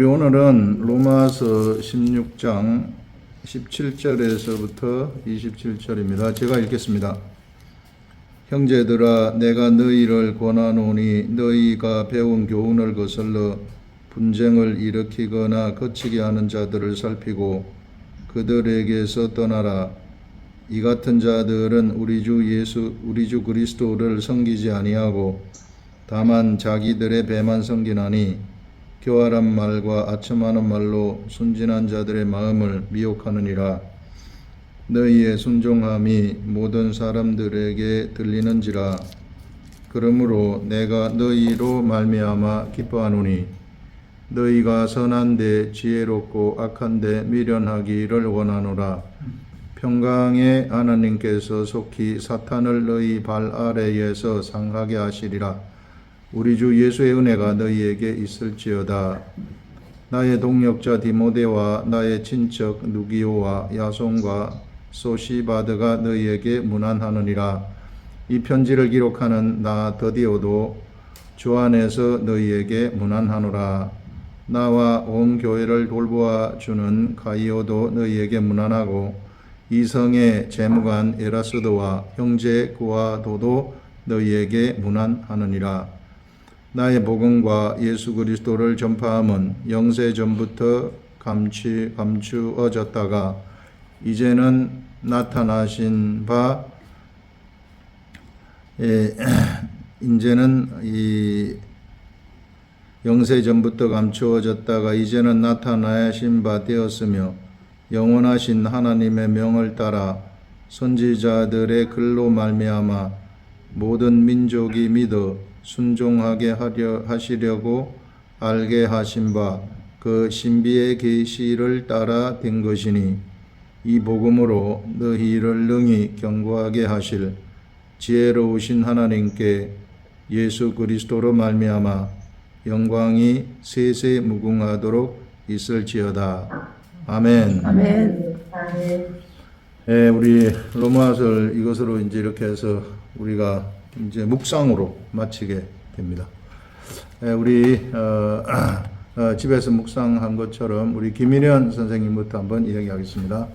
우리 오늘은 로마서 16장 17절에서부터 27절입니다. 제가 읽겠습니다. 형제들아, 내가 너희를 권하노니 너희가 배운 교훈을 거슬러 분쟁을 일으키거나 거치게 하는 자들을 살피고 그들에게서 떠나라. 이 같은 자들은 우리 주 그리스도를 섬기지 아니하고 다만 자기들의 배만 섬기나니 교활한 말과 아첨하는 말로 순진한 자들의 마음을 미혹하느니라. 너희의 순종함이 모든 사람들에게 들리는지라. 그러므로 내가 너희로 말미암아 기뻐하노니 너희가 선한데 지혜롭고 악한데 미련하기를 원하노라. 평강의 하나님께서 속히 사탄을 너희 발 아래에서 상하게 하시리라. 우리 주 예수의 은혜가 너희에게 있을지어다. 나의 동역자 디모데와 나의 친척 누기오와 야손과 소시바드가 너희에게 문안하느니라. 이 편지를 기록하는 나 더디오도 주 안에서 너희에게 문안하노라. 나와 온 교회를 돌보아 주는 가이오도 너희에게 문안하고 이성의 재무관 에라스도와 형제 구아도도 너희에게 문안하느니라. 나의 복음과 예수 그리스도를 전파함은 영세 전부터 감추어졌다가 이제는 나타나신 바 영세 전부터 감추어졌다가 이제는 나타나신 바 되었으며 영원하신 하나님의 명을 따라 선지자들의 글로 말미암아 모든 민족이 믿어 순종하게 하시려고 알게 하신 바 그 신비의 계시를 따라 된 것이니 이 복음으로 너희를 능히 견고하게 하실 지혜로우신 하나님께 예수 그리스도로 말미암아 영광이 세세 무궁하도록 있을지어다. 아멘. 아멘. 우리 로마서를 이것으로 이제 이렇게 해서 우리가 이제 묵상으로 마치게 됩니다. 우리 집에서 묵상한 것처럼 우리 김인현 선생님부터 한번 이야기하겠습니다.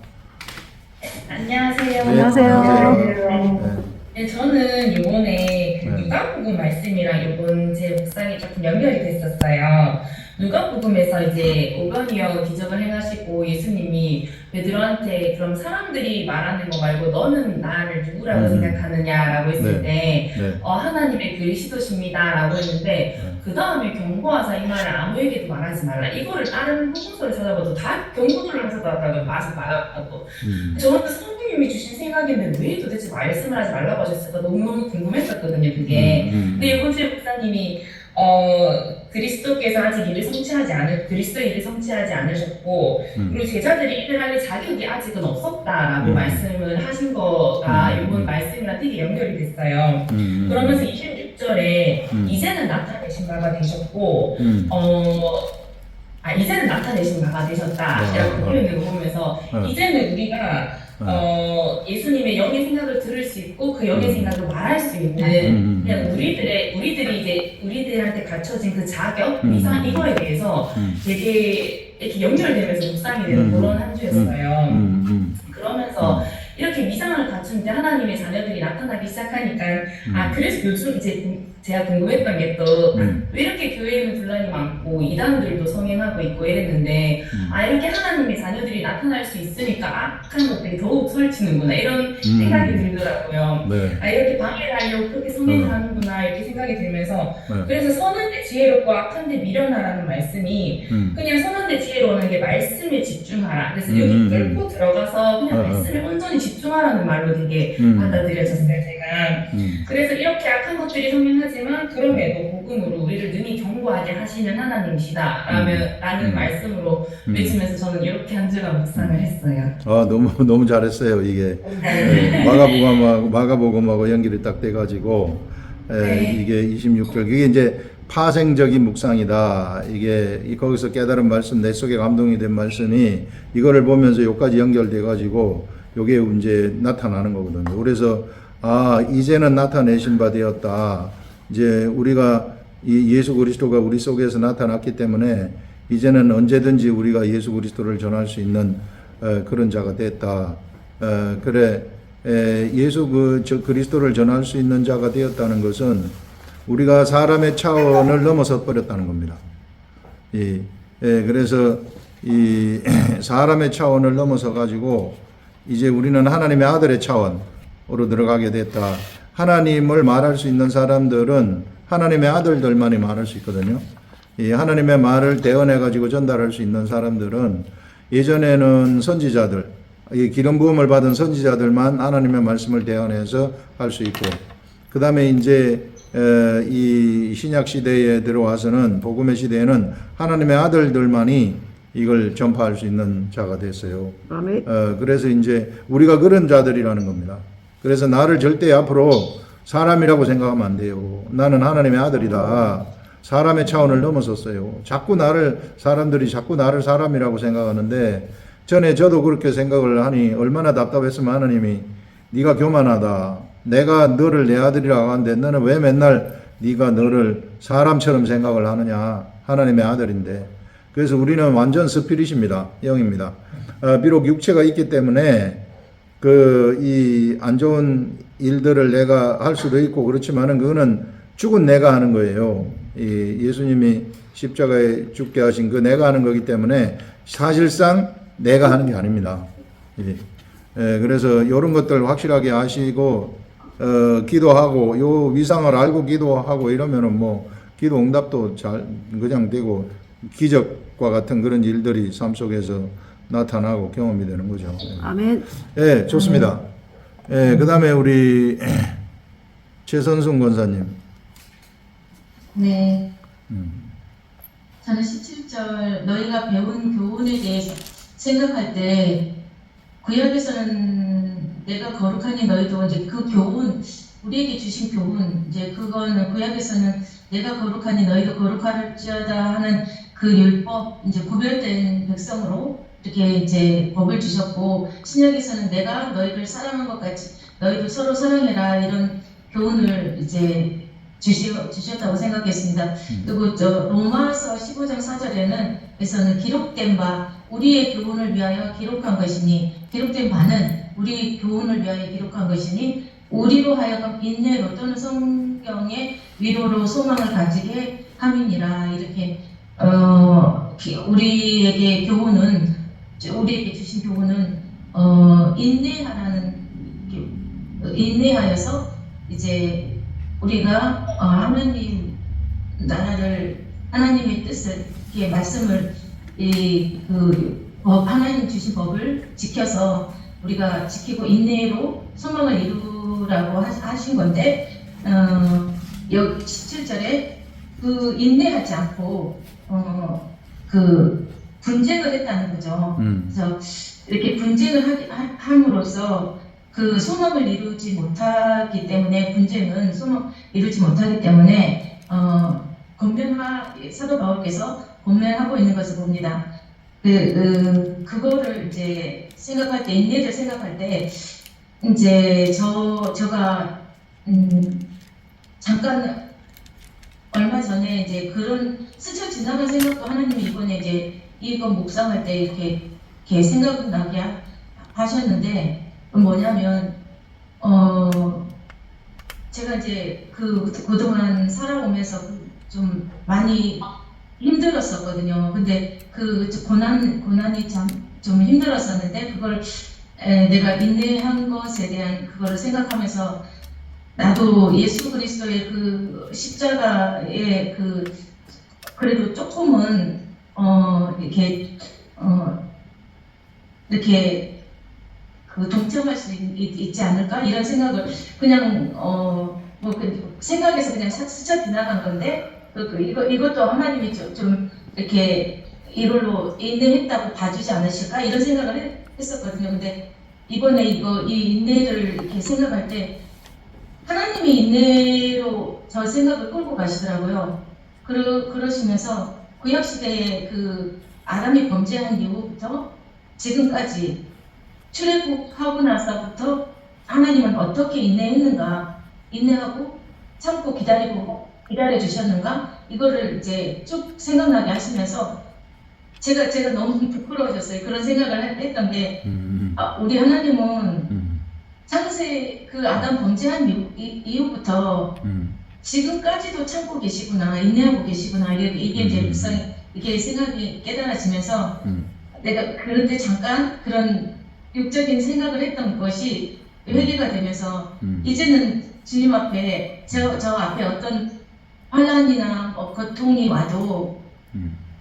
안녕하세요. 네, 안녕하세요. 네, 저는 요번에 누가복음 말씀이랑 요번 제 묵상이 조금 연결이 됐었어요. 누가복음에서 이제 오병이어 기적을 행하시고 예수님이 베드로한테 그럼 사람들이 말하는 거 말고 너는 나를 누구라고 생각하느냐라고 했을 때 하나님의 그리스도십니다라고 했는데 그 다음에 경고하사 이 말을 아무에게도 말하지 말라. 이거를 다른 복음서를 찾아봐도 다 경고를 하셨다고 말하고 저는 성령님이 주신 생각인데 왜 도대체 말씀을 하지 말라고 하셨을까 너무너무 궁금했었거든요. 그게 근데 이번 주에 목사님이 그리스도께서 아직 그리스도의 일을 성취하지 않으셨고 그리고 제자들이 일을 하려 자격이 아직은 없었다라고 말씀을 하신 거가 이번 말씀이랑 되게 연결이 됐어요. 그러면서 26절에 이제는 나타내신 바가 되셨고 이제는 나타내신 바가 되셨다 라고 표현을 보면서 이제는 우리가 예수님의 영의 생각을 들을 수 있고 그 영의 생각을 말할 수 있는 그냥 우리들한테 갖춰진 그 자격 이거에 대해서 되게 이렇게 연결되면서 묵상이 되는 그런 한 주였어요. 그러면서 이렇게 위상을 갖춘 때 하나님의 자녀들이 나타나기 시작하니까 그래서 요즘 이제 제가 궁금했던 게 또 왜 이렇게 교회에는 분란이 많고 이단들도 성행하고 있고 이랬는데 이렇게 하나님의 자녀들이 나타날 수 있으니까 악한 것들이 더욱 소리치는구나 이런 생각이 들더라고요. 이렇게 방해를 하려고 그렇게 성행을 하는구나 이렇게 생각이 들면서 그래서 선한데 지혜롭고 악한데 미련하라는 말씀이 그냥 선한데 지혜로운 게 말씀에 집중하라. 그래서 여기 뚫고 들어가서 그냥 말씀에 온전히 집중하라는 말로 되게 받아들여졌어요. 제가 그래서 이렇게 악한 것들이 성행하지만 그럼에도 복음으로 우리를 능히 경고하게 하시는 하나님이시다 라는 말씀으로 맺으면서 저는 이렇게 한 주간 묵상을 했어요. 너무 잘했어요. 이게 마가복음하고 연결이 딱 돼가지고 이게 26절 그게 이제 파생적인 묵상이다. 이게 거기서 깨달은 말씀, 내 속에 감동이 된 말씀이 이거를 보면서 여기까지 연결돼가지고 요게 이제 나타나는 거거든요. 그래서 이제는 나타내신 바 되었다. 이제 우리가 이 예수 그리스도가 우리 속에서 나타났기 때문에 이제는 언제든지 우리가 예수 그리스도를 전할 수 있는 그런 자가 됐다. 그래 예수 그리스도를 전할 수 있는 자가 되었다는 것은 우리가 사람의 차원을 넘어서 버렸다는 겁니다. 그래서 이 사람의 차원을 넘어서 가지고 이제 우리는 하나님의 아들의 차원으로 들어가게 됐다. 하나님을 말할 수 있는 사람들은 하나님의 아들들만이 말할 수 있거든요. 이 하나님의 말을 대언해 가지고 전달할 수 있는 사람들은 예전에는 선지자들, 이 기름 부음을 받은 선지자들만 하나님의 말씀을 대언해서 할 수 있고, 그 다음에 이제 이 신약 시대에 들어와서는 복음의 시대에는 하나님의 아들들만이 이걸 전파할 수 있는 자가 됐어요. 아멘. 그래서 이제 우리가 그런 자들이라는 겁니다. 그래서 나를 절대 앞으로 사람이라고 생각하면 안 돼요. 나는 하나님의 아들이다. 사람의 차원을 넘어섰어요. 사람들이 자꾸 나를 사람이라고 생각하는데, 전에 저도 그렇게 생각을 하니 얼마나 답답했으면 하나님이 네가 교만하다. 내가 너를 내 아들이라고 하는데 너는 왜 맨날 네가 너를 사람처럼 생각을 하느냐. 하나님의 아들인데. 그래서 우리는 완전 스피릿입니다. 영입니다. 비록 육체가 있기 때문에 이 안 좋은 일들을 내가 할 수도 있고 그렇지만은 그거는 죽은 내가 하는 거예요. 예수님이 십자가에 죽게 하신 그 내가 하는 거기 때문에 사실상 내가 하는 게 아닙니다. 그래서 이런 것들 확실하게 아시고 기도하고 요 위상을 알고 기도하고 이러면은 뭐 기도 응답도 잘 그냥 되고 기적과 같은 그런 일들이 삶 속에서 나타나고 경험이 되는 거죠. 아멘. 예, 좋습니다. 예, 그다음에 우리 최선순 권사님. 네. 저는 17절 너희가 배운 교훈에 대해서 생각할 때 구약에서는 내가 거룩하니 너희도 이제 그 교훈 우리에게 주신 교훈 이제 그거는 구약에서는 내가 거룩하니 너희도 거룩할지어다 하는 그 율법 이제 구별된 백성으로 이렇게 이제 법을 주셨고 신약에서는 내가 너희를 사랑한 것 같이 너희도 서로 사랑해라 이런 교훈을 이제 주셨다고 생각했습니다. 그리고 로마서 15장 4절에는 에서는 기록된 바 우리의 교훈을 위하여 기록한 것이니 기록된 바는 우리 교훈을 위하여 기록한 것이니 우리로 하여금 인내로 또는 성경의 위로로 소망을 가지게 함이니라 이렇게 우리에게 교훈은 우리에게 주신 교훈은 인내하여서 이제 우리가 하나님 나라를 하나님의 뜻을 이렇게 말씀을 하나님 주신 법을 지켜서 우리가 지키고 인내로 소망을 이루라고 하신 건데 여기 17절에 그 인내하지 않고 그 분쟁을 했다는 거죠. 그래서 이렇게 분쟁을 함으로써 그 소망을 이루지 못하기 때문에 분쟁은 소망 이루지 못하기 때문에 사도 바울께서 권면하고 있는 것을 봅니다. 그거를 이제 생각할 때 인내를 생각할 때 이제 제가 잠깐 얼마 전에 이제 그런 스쳐 지나간 생각도 하나님이 이번에 이제 이거 묵상할 때 이렇게 생각나게 하셨는데 뭐냐면 제가 이제 그동안 살아오면서 좀 많이 힘들었었거든요. 근데 그 고난이 참 좀 힘들었었는데 그걸 내가 인내한 것에 대한 그거를 생각하면서 나도 예수 그리스도의 그 십자가의 그래도 조금은 이렇게 동참할 수 있지 않을까 이런 생각을 그냥 생각해서 그냥 스쳐 지나간 건데 이것도 하나님이 좀 이렇게 이걸로 인내했다고 봐주지 않으실까 이런 생각을 했었거든요. 근데 이번에 이 인내를 이렇게 생각할 때 하나님이 인내로 저 생각을 끌고 가시더라고요. 그러시면서 구약 시대에 아담이 범죄한 이후부터 지금까지 출애굽하고 나서부터 하나님은 어떻게 인내했는가, 인내하고 참고 기다려 주셨는가 이거를 이제 쭉 생각나게 하시면서 제가 너무 부끄러워졌어요. 그런 생각을 했던 게 음, 우리 하나님은 음, 창세 그 아담 범죄한 이후부터 지금까지도 참고 계시구나, 인내하고 계시구나, 이게 이제 묵상이, 이게 생각이 깨달아지면서 내가 그런데 잠깐 그런 육적인 생각을 했던 것이 회개가 되면서 이제는 주님 앞에 저 앞에 어떤 환란이나 고통이 와도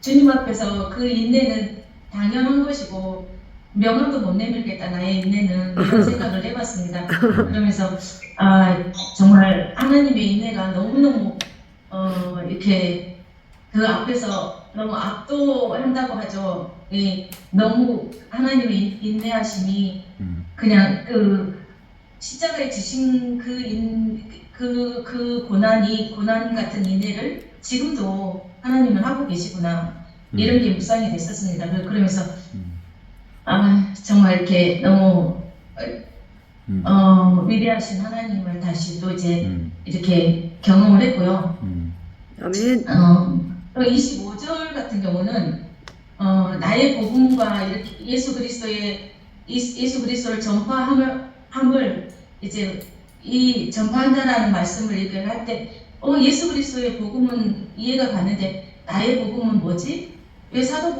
주님 앞에서 그 인내는 당연한 것이고 명함도 못 내밀겠다 나의 인내는 이런 생각을 해봤습니다. 그러면서 정말 하나님의 인내가 너무너무 이렇게 그 앞에서 너무 압도한다고 하죠. 너무 하나님의 인내하심이 그냥 그 십자가에 지신 그 고난 같은 인내를 지금도 하나님은 하고 계시구나. 이런 게 묵상이 됐었습니다. 그러면서 정말 이렇게 너무 위대하신 하나님을 다시 또 이제 이렇게 경험을 했고요. 아멘. 25절 같은 경우는 나의 복음과 이렇게 예수 그리스도를 전파함을 이제 이 전파한다라는 말씀을 얘기를 할 때 예수 그리스도의 복음은 이해가 가는데 나의 복음은 뭐지? 왜 사도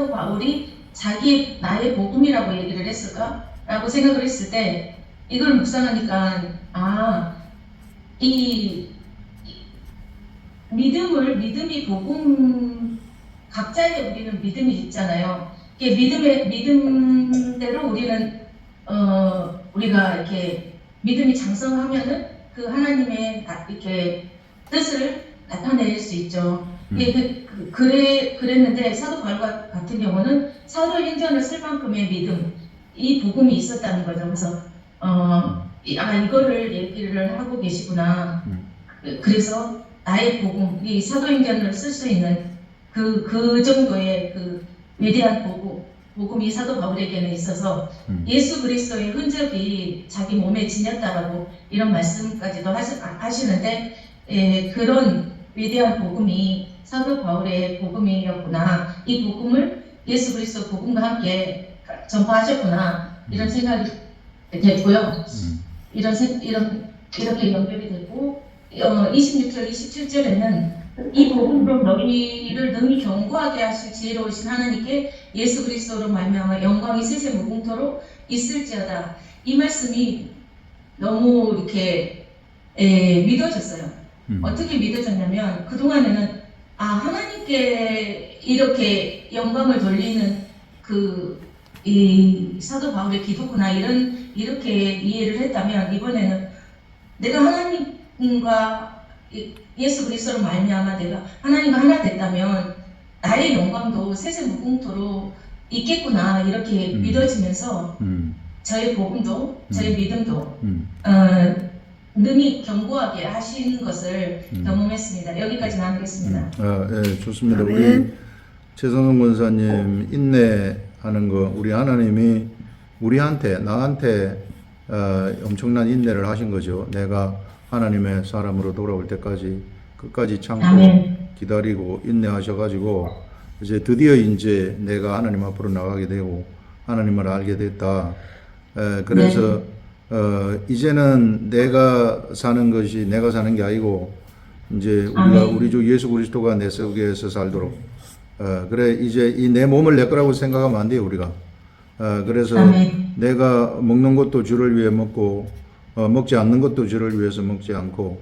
바울이 자기 나의 복음이라고 얘기를 했을까라고 생각을 했을 때 이걸 묵상하니까 이 믿음이 복음 각자의 우리는 믿음이 있잖아요. 이게 믿음대로 우리는 우리가 이렇게 믿음이 장성하면은 그 하나님의 이렇게 뜻을 나타낼 수 있죠. 그랬는데 사도 바울 같은 경우는 사도행전을 쓸 만큼의 믿음, 이 복음이 있었다는 거죠. 그래서 이거를 얘기를 하고 계시구나. 그래서 나의 복음, 이 사도행전을 쓸 수 있는 그 정도의 그 위대한 복음이 사도 바울에게는 있어서 예수 그리스도의 흔적이 자기 몸에 지녔다라고 이런 말씀까지도 하시는데 그런 위대한 복음이 사도 바울의 복음이었구나. 이 복음을 예수 그리스도 복음과 함께 전파하셨구나. 이런 생각이 됐고요. 이렇게 연결이 되고 26절, 27절에는 이 복음으로 너희를 능히 견고하게 하실 지혜로우신 하나님께 예수 그리스도로 말미암아 영광이 세세 무궁토록 있을지어다. 이 말씀이 너무 이렇게 믿어졌어요. 어떻게 믿어졌냐면 그동안에는 하나님께 이렇게 영광을 돌리는 이 사도 바울의 기도구나 이렇게 이해를 했다면 이번에는 내가 하나님과 예수 그리스도로 말미암아 내가 하나님과 하나 됐다면 나의 영광도 세세무궁토록 있겠구나 이렇게 믿어지면서 저의 복음도 저의 믿음도 능히 견고하게 하신 것을 경험했습니다. 여기까지 나누겠습니다. 예, 좋습니다. 우리 최선홍 권사님 인내하는 거 우리 하나님이 나한테 엄청난 인내를 하신 거죠. 내가 하나님의 사람으로 돌아올 때까지 끝까지 참고 기다리고 인내하셔가지고 이제 드디어 이제 내가 하나님 앞으로 나가게 되고 하나님을 알게 됐다. 그래서 이제는 내가 사는 것이 내가 사는 게 아니고 이제 우리 주 예수 그리스도가 내 속에서 살도록 그래 이제 이 내 몸을 내 거라고 생각하면 안 돼요 우리가. 그래서 내가 먹는 것도 주를 위해 먹고 먹지 않는 것도 주를 위해서 먹지 않고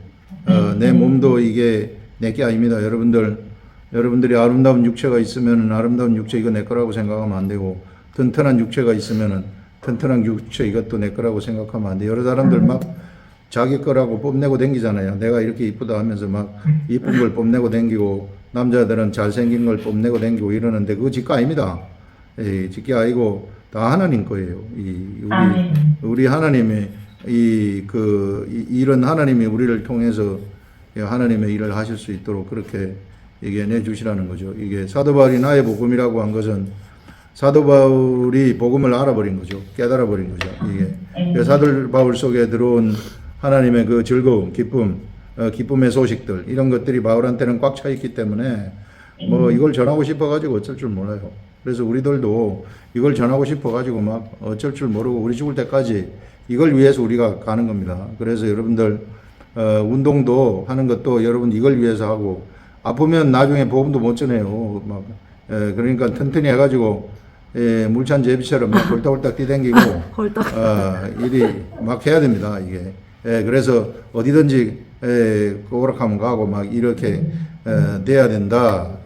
내 몸도 이게 내 게 아닙니다. 여러분들이 아름다운 육체가 있으면 아름다운 육체 이거 내 거라고 생각하면 안 되고 튼튼한 육체가 있으면은 튼튼한 육체 이것도 내 거라고 생각하면 안 돼요. 여러 사람들 막 자기 거라고 뽐내고 댕기잖아요. 내가 이렇게 이쁘다 하면서 막 이쁜 걸 뽐내고 댕기고 남자들은 잘생긴 걸 뽐내고 댕기고 이러는데 그거 지 거 아닙니다. 지 게 아니고 다 하나님 거예요. 우리 하나님이 이런 하나님이 우리를 통해서 하나님의 일을 하실 수 있도록 그렇게 얘기해 주시라는 거죠. 이게 사도 바울이 나의 복음이라고 한 것은 사도 바울이 복음을 알아버린 거죠. 깨달아 버린 거죠. 이게 사도 바울 속에 들어온 하나님의 그 즐거움, 기쁨의 소식들 이런 것들이 바울한테는 꽉 차 있기 때문에 뭐 이걸 전하고 싶어가지고 어쩔 줄 몰라요. 그래서 우리들도 이걸 전하고 싶어가지고 막 어쩔 줄 모르고 우리 죽을 때까지 이걸 위해서 우리가 가는 겁니다. 그래서 여러분들 운동도 하는 것도 여러분 이걸 위해서 하고 아프면 나중에 보험도 못 전해요. 막 그러니까 튼튼히 해가지고 물찬 제비처럼 막 홀딱홀딱 뛰댕기고 일이 막 해야 됩니다. 이게 그래서 어디든지 오락하면 가고 막 이렇게 돼야 된다.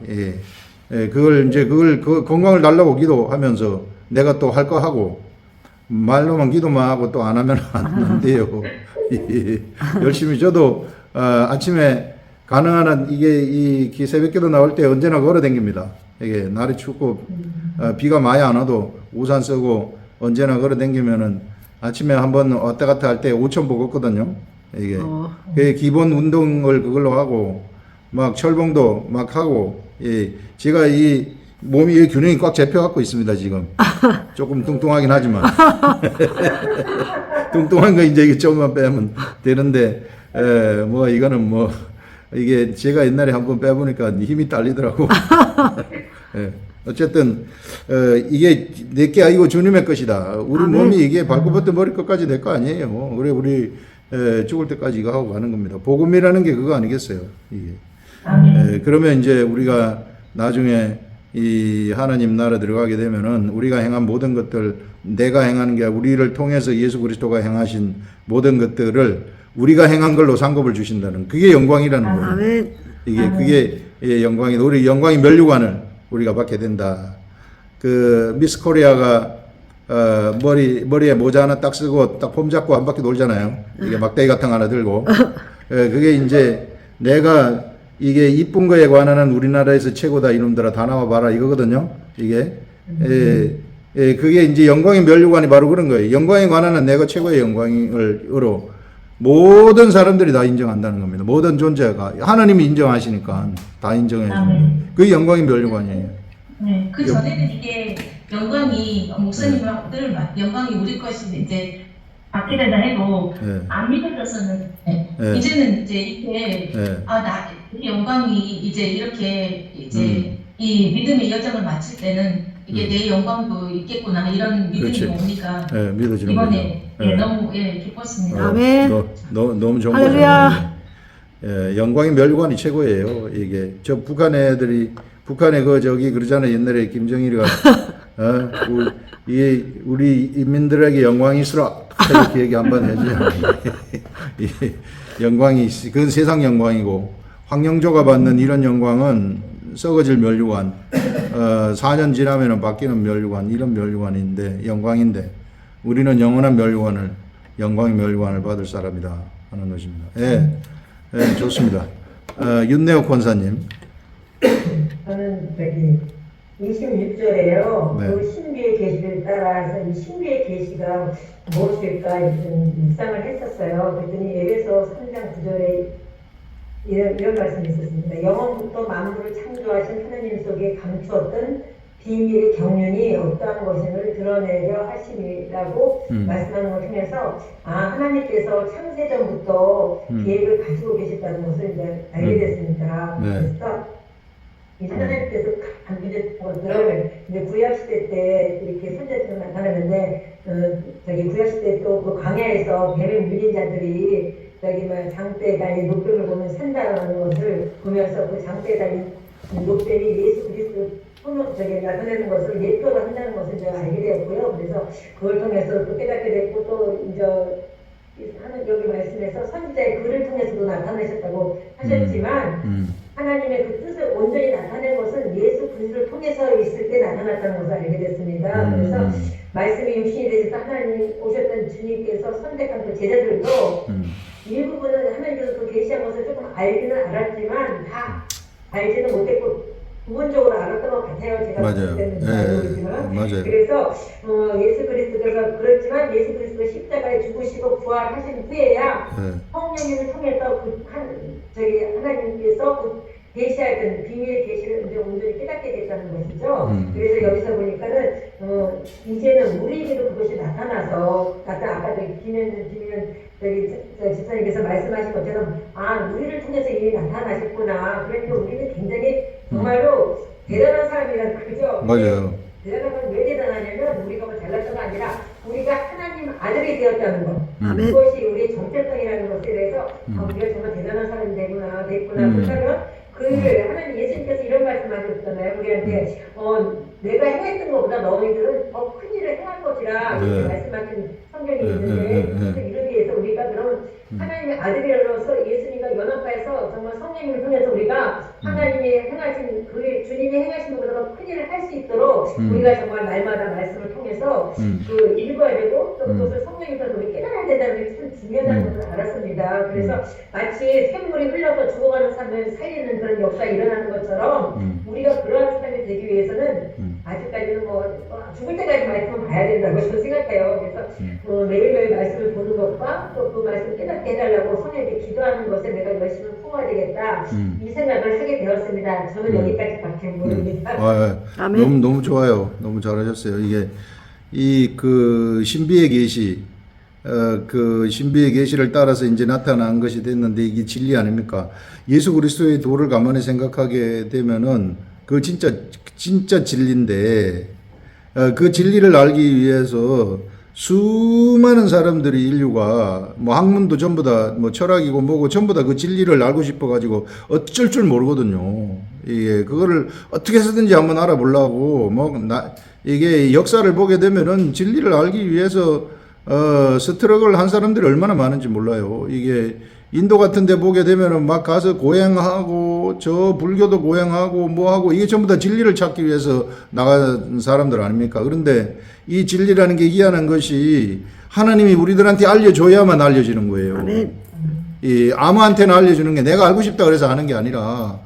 그걸 건강을 달라고 기도하면서 내가 또 할 거 하고 말로만 기도만 하고 또 안 하면 안 돼요. 열심히 저도 아침에 가능한 한 이 새벽기도 나올 때 언제나 걸어 댕깁니다. 이게 날이 춥고 비가 많이 안 와도 우산 쓰고 언제나 걸어 댕기면은 아침에 한번 왔다 갔다 할 때 5,000보 걷거든요. 이게 그 기본 운동을 그걸로 하고 막 철봉도 막 하고 제가 이 몸이 균형이 꽉 잡혀 갖고 있습니다 지금. 조금 뚱뚱하긴 하지만 뚱뚱한 거 이제 이게 조금만 빼면 되는데 뭐 이거는 뭐 이게 제가 옛날에 한번 빼보니까 힘이 딸리더라고. 어쨌든 이게 내게 아니고 주님의 것이다. 우리 몸이 이게 발끝부터 머리끝까지 내 거 아니에요. 그래 우리 죽을 때까지 이거 하고 가는 겁니다. 복음이라는 게 그거 아니겠어요. 이게. 그러면 이제 우리가 나중에 이 하나님 나라 들어가게 되면은 우리가 행한 모든 것들 내가 행하는 게 우리를 통해서 예수 그리스도가 행하신 모든 것들을 우리가 행한 걸로 상급을 주신다는 그게 영광이라는 거예요. 그게 영광이 우리 영광의 면류관을 우리가 받게 된다. 그 미스 코리아가 머리에 모자 하나 딱 쓰고 딱 폼 잡고 한 바퀴 돌잖아요. 이게 막대기 같은 거 하나 들고. 그게 이제 내가 이게 이쁜 거에 관한 우리나라에서 최고다 이놈들아 다 나와봐라 이거거든요. 이게 그게 이제 영광의 면류관이 바로 그런 거예요. 영광에 관한 내가 최고의 영광으로 모든 사람들이 다 인정한다는 겁니다. 모든 존재가 하나님이 인정하시니까 다 인정해 주는 그게 영광의 면류관이에요. 네, 그 전에는 이게 영광이 목사님들 영광이 우리 것이 이제 받게 된다 해도 안 믿어져서는 이제는 이제 이렇게 나 영광이 이제 이렇게 이제 이 믿음의 여정을 마칠 때는 이게 내 영광도 있겠구나 이런 믿음이 그렇지. 오니까 믿어지는 이번에 거죠. 너무 기뻤습니다. 아멘. 너무 좋은 할렐루야. 거죠. 영광의 면류관이 최고예요. 이게 저 북한 애들이 북한에 저기 그러잖아요. 옛날에 김정일이가 우리 인민들에게 영광이 있으라 이렇게 얘기 한번 해줘요. 영광이 그건 세상 영광이고 황영조가 받는 이런 영광은 썩어질 면류관 4년 지나면은 바뀌는 면류관 이런 면류관인데 영광인데 우리는 영원한 면류관을 영광의 면류관을 받을 사람이다 하는 것입니다. 좋습니다. 윤내옥 권사님. 저는 26절에요. 네. 그 신비의 계시를 따라서 이 신비의 계시가 무엇일까 묵상을 했었어요. 그랬더니 에베소 3장 9절에 이런 말씀이 있었습니다. 영원부터 만물을 창조하신 하나님 속에 감추었던 비밀의 경륜이 어떠한 것임을 드러내려 하심이라고 말씀하는 걸 통해서 하나님께서 창세전부터 계획을 가지고 계셨다는 것을 이제 알게 됐습니다. 그래서 이 하나님께서 이제 이제 구약시대 때 이렇게 선제처럼 나타나는데 구약시대 또 그 광야에서 뱀에 물린 자들이 장대에 달린 녹뱀을 보면 산다라는 것을 보면서 그 장대에 달린 녹뱀이 예수 그리스도 나타내는 것을 예표로 한다는 것을 제가 알게 되었고요. 그래서 그걸 통해서 또 깨닫게 됐고 또 이제 여기 말씀에서 선지자의 글을 통해서도 나타내셨다고 하셨지만 하나님의 그 뜻을 온전히 나타낸 것은 예수 그리스도를 통해서 있을 때 나타났다는 것을 알게 됐습니다. 그래서 말씀이 육신이 되셔서 하나님 오셨던 주님께서 선택한 그 제자들도 일부분은 하나님께서 그 계시한 것을 조금 알기는 알았지만 다 알지는 못했고 부분적으로 알았던 것 같아요. 제가 맞아요. 맞아요. 그래서 예수 그리스도가 그렇지만 예수 그리스도 십자가에 죽으시고 부활하신 후에야 성령님을 통해서 하나님께서 그 계시하던 비밀의 계시를 이제 온전히 깨닫게 됐다는 것이죠. 그래서 여기서 보니까는 이제는 우리에게도 그것이 나타나서 아까 김현 집사님께서 말씀하신 것처럼 우리를 통해서 이미 나타나셨구나. 그러니까 우리는 굉장히 정말로 대단한 사람이란 그죠? 맞아요. 대단한 건 왜 대단하냐면 우리가 뭐 잘났다가 아니라 우리가 하나님 아들이 되었다는 것. 아멘. 그것이 우리의 정체성이라는 것에 대해서 아, 우리가 정말 대단한 사람이 됐구나. 그렇다면 하나님 예수님께서 이런 말씀하셨잖아요. 우리한테 내가 행했던 것보다 너희들은 더 큰 일을 행할 것이라 네. 이렇게 말씀하신 성경이 네, 있는데 네, 네, 네. 그래서 이를 위해서 우리가 그럼 하나님의 아들이로서 예수님과 연합해서 정말 성령님을 통해서 우리가 하나님이 행하신 주님이 행하신 것보다 더 큰 일을 할 수 있도록 우리가 정말 날마다 말씀을 통해서 읽어야 되고 또 그것을 성령이 통해서 우리 깨달아야 된다는 게 참 중요하다는 것을 알았습니다. 그래서 마치 샘물이 흘러서 죽어가는 삶을 살리는 그런 역사가 일어나는 것처럼 우리가 그러한 삶이 되기 위해서는 아직까지는 죽을 때까지 말씀을 봐야 된다고 저는 생각해요. 그래서 매일매일 말씀을 보는 것과 또 그 말씀을 깨닫게 해달라고 성령에게 기도하는 것에 내가 열심히 품어야 되겠다. 이 생각을 하게 되었습니다. 저는 여기까지밖에 모릅니다. 아멘. 너무 좋아요. 너무 잘하셨어요. 이게 그 신비의 계시, 그 신비의 계시를 따라서 이제 나타난 것이 됐는데 이게 진리 아닙니까? 예수 그리스도의 도를 가만히 생각하게 되면은 그 진짜 진리인데 그 진리를 알기 위해서 수많은 사람들이 인류가 뭐 학문도 전부 다 뭐 철학이고 뭐고 전부 다 그 진리를 알고 싶어 가지고 어쩔 줄 모르거든요. 이게 그거를 어떻게 해서든지 한번 알아보려고 이게 역사를 보게 되면은 진리를 알기 위해서 스트럭을 한 사람들이 얼마나 많은지 몰라요. 이게 인도 같은 데 보게 되면은 막 가서 고행하고 저 불교도 고행하고 뭐하고 이게 전부 다 진리를 찾기 위해서 나간 사람들 아닙니까? 그런데 이 진리라는 게 희한한 것이 하나님이 우리들한테 알려줘야만 알려지는 거예요. 아멘. 아무한테나 알려주는 게 내가 알고 싶다 그래서 하는 게 아니라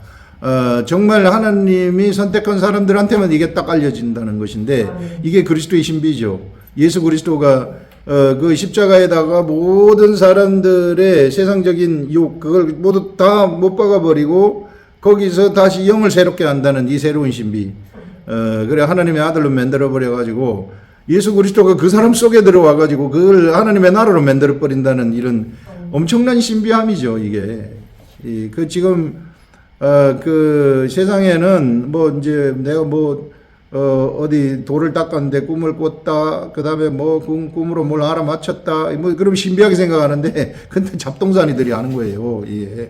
정말 하나님이 선택한 사람들한테만 이게 딱 알려진다는 것인데 이게 그리스도의 신비죠. 예수 그리스도가 그 십자가에다가 모든 사람들의 세상적인 유혹 그걸 모두 다 못 박아버리고 거기서 다시 영을 새롭게 한다는 이 새로운 신비. 그래 하나님의 아들로 만들어 버려 가지고 예수 그리스도가 그 사람 속에 들어와 가지고 그걸 하나님의 나라로 만들어 버린다는 이런 엄청난 신비함이죠. 이게 그 지금 그 세상에는 뭐 이제 내가 어디 돌을 닦았는데 꿈을 꿨다. 그 다음에 꿈으로 뭘 알아맞혔다. 그럼 신비하게 생각하는데, 근데 잡동사니들이 하는 거예요. 예.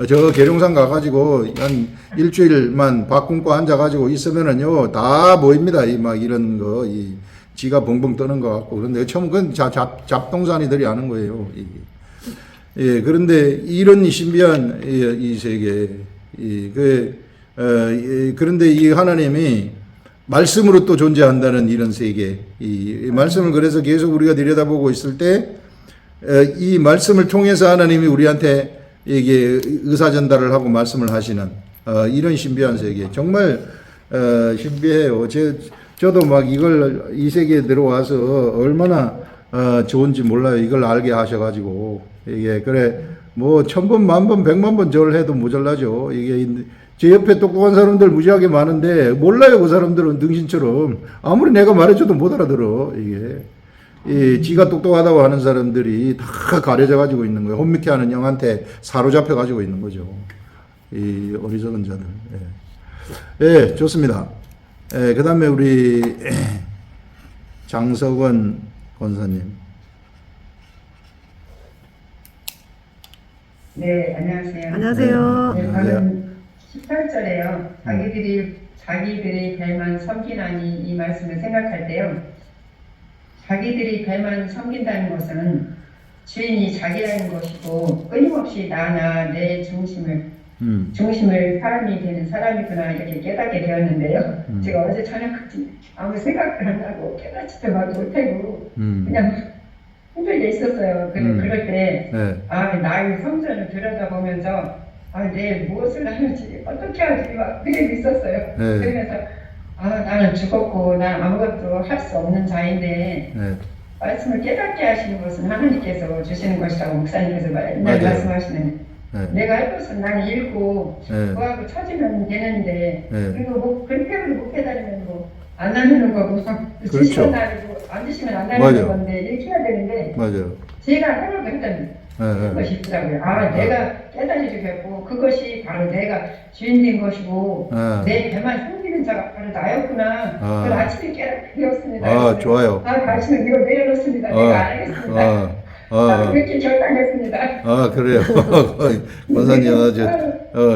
저 계룡산 가가지고, 한 일주일만 밥 굶고 앉아가지고 있으면은요, 다 보입니다. 이런 거, 지가 벙벙 떠는 것 같고. 그런데 처음 그건 잡동사니들이 하는 거예요. 예. 그런데 이런 신비한 이 세계, 그런데 이 하나님이 말씀으로 또 존재한다는 이런 세계. 이 말씀을 그래서 계속 우리가 들여다보고 있을 때, 이 말씀을 통해서 하나님이 우리한테 이게 의사전달을 하고 말씀을 하시는, 이런 신비한 세계. 정말, 신비해요. 저도 막 이 세계에 들어와서 얼마나, 좋은지 몰라요. 이걸 알게 하셔가지고. 이게, 그래, 뭐, 1000번, 10,000번, 1,000,000번 절을 해도 모자라죠. 이게, 제 옆에 똑똑한 사람들 무지하게 많은데 몰라요. 그 사람들은 등신처럼 아무리 내가 말해줘도 못 알아들어. 이게 지가 똑똑하다고 하는 사람들이 다 가려져 가지고 있는 거예요. 혼미케 하는 영한테 사로잡혀 가지고 있는 거죠. 이 어리석은 자들. 예, 좋습니다. 그 다음에 우리 장석원 권사님. 네, 안녕하세요. 안녕하세요. 네, 저는 18절에요. 자기들이 벨만 섬기나니 이 말씀을 생각할 때요. 자기들이 벨만 섬긴다는 것은 주인이 자기라는 것이고 끊임없이 나나 내 중심을 사람이 되는 사람이구나 이렇게 깨닫게 되었는데요. 제가 어제 저녁까지 아무 생각도 안 하고 깨닫지도 못하고 그냥 힘들게 있었어요. 그럴 때 나의 성전을 들여다보면서 내일 무엇을 하는지 어떻게 하지 막 그리고 있었어요. 그러면서 나는 죽었고 난 아무것도 할 수 없는 자인데 말씀을 깨닫게 하시는 것은 하나님께서 주시는 것이라고 목사님께서 맨날 말씀하시는 내가 할 것은 나는 읽고 그거하고 쳐지면 되는데 그리고 그렇게 못 깨달으면 안 나누는 거고 주시면 나누고 안 주시면 안 나누는 건데 이렇게 해야 되는데 맞아요. 제가 하려고 했던 그것이 있더라고요. 아, 내가 깨달이 주겠고 그것이 바로 내가 주인된 것이고 내 배만 섬기는 자가 바로 나였구나. 그걸 아침에 깨닫게 되었습니다. 좋아요. 아침에 이거 내려놓습니다. 내가 안 하겠습니다. 나도 그렇게 결단했습니다. 그래요. 권사님 아주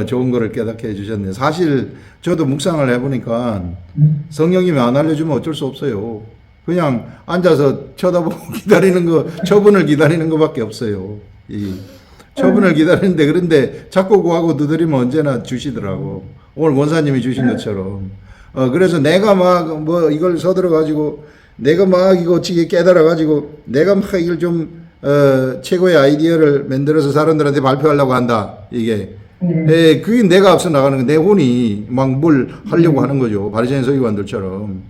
좋은 거를 깨닫게 해주셨네요. 사실 저도 묵상을 해보니까 성령님이 안 알려주면 어쩔 수 없어요. 그냥 앉아서 쳐다보고 기다리는 거, 처분을 기다리는 것밖에 없어요. 이 처분을 기다리는데, 그런데 자꾸 구하고 두드리면 언제나 주시더라고. 오늘 원사님이 주신 것처럼. 그래서 내가 막 뭐 이걸 서들어가지고, 내가 막 이거 어찌게 깨달아가지고, 내가 막 이걸 좀 최고의 아이디어를 만들어서 사람들한테 발표하려고 한다. 이게. 그게 내가 앞서 나가는 거, 내 혼이 막 뭘 하려고 하는 거죠. 바리새인 서기관들처럼.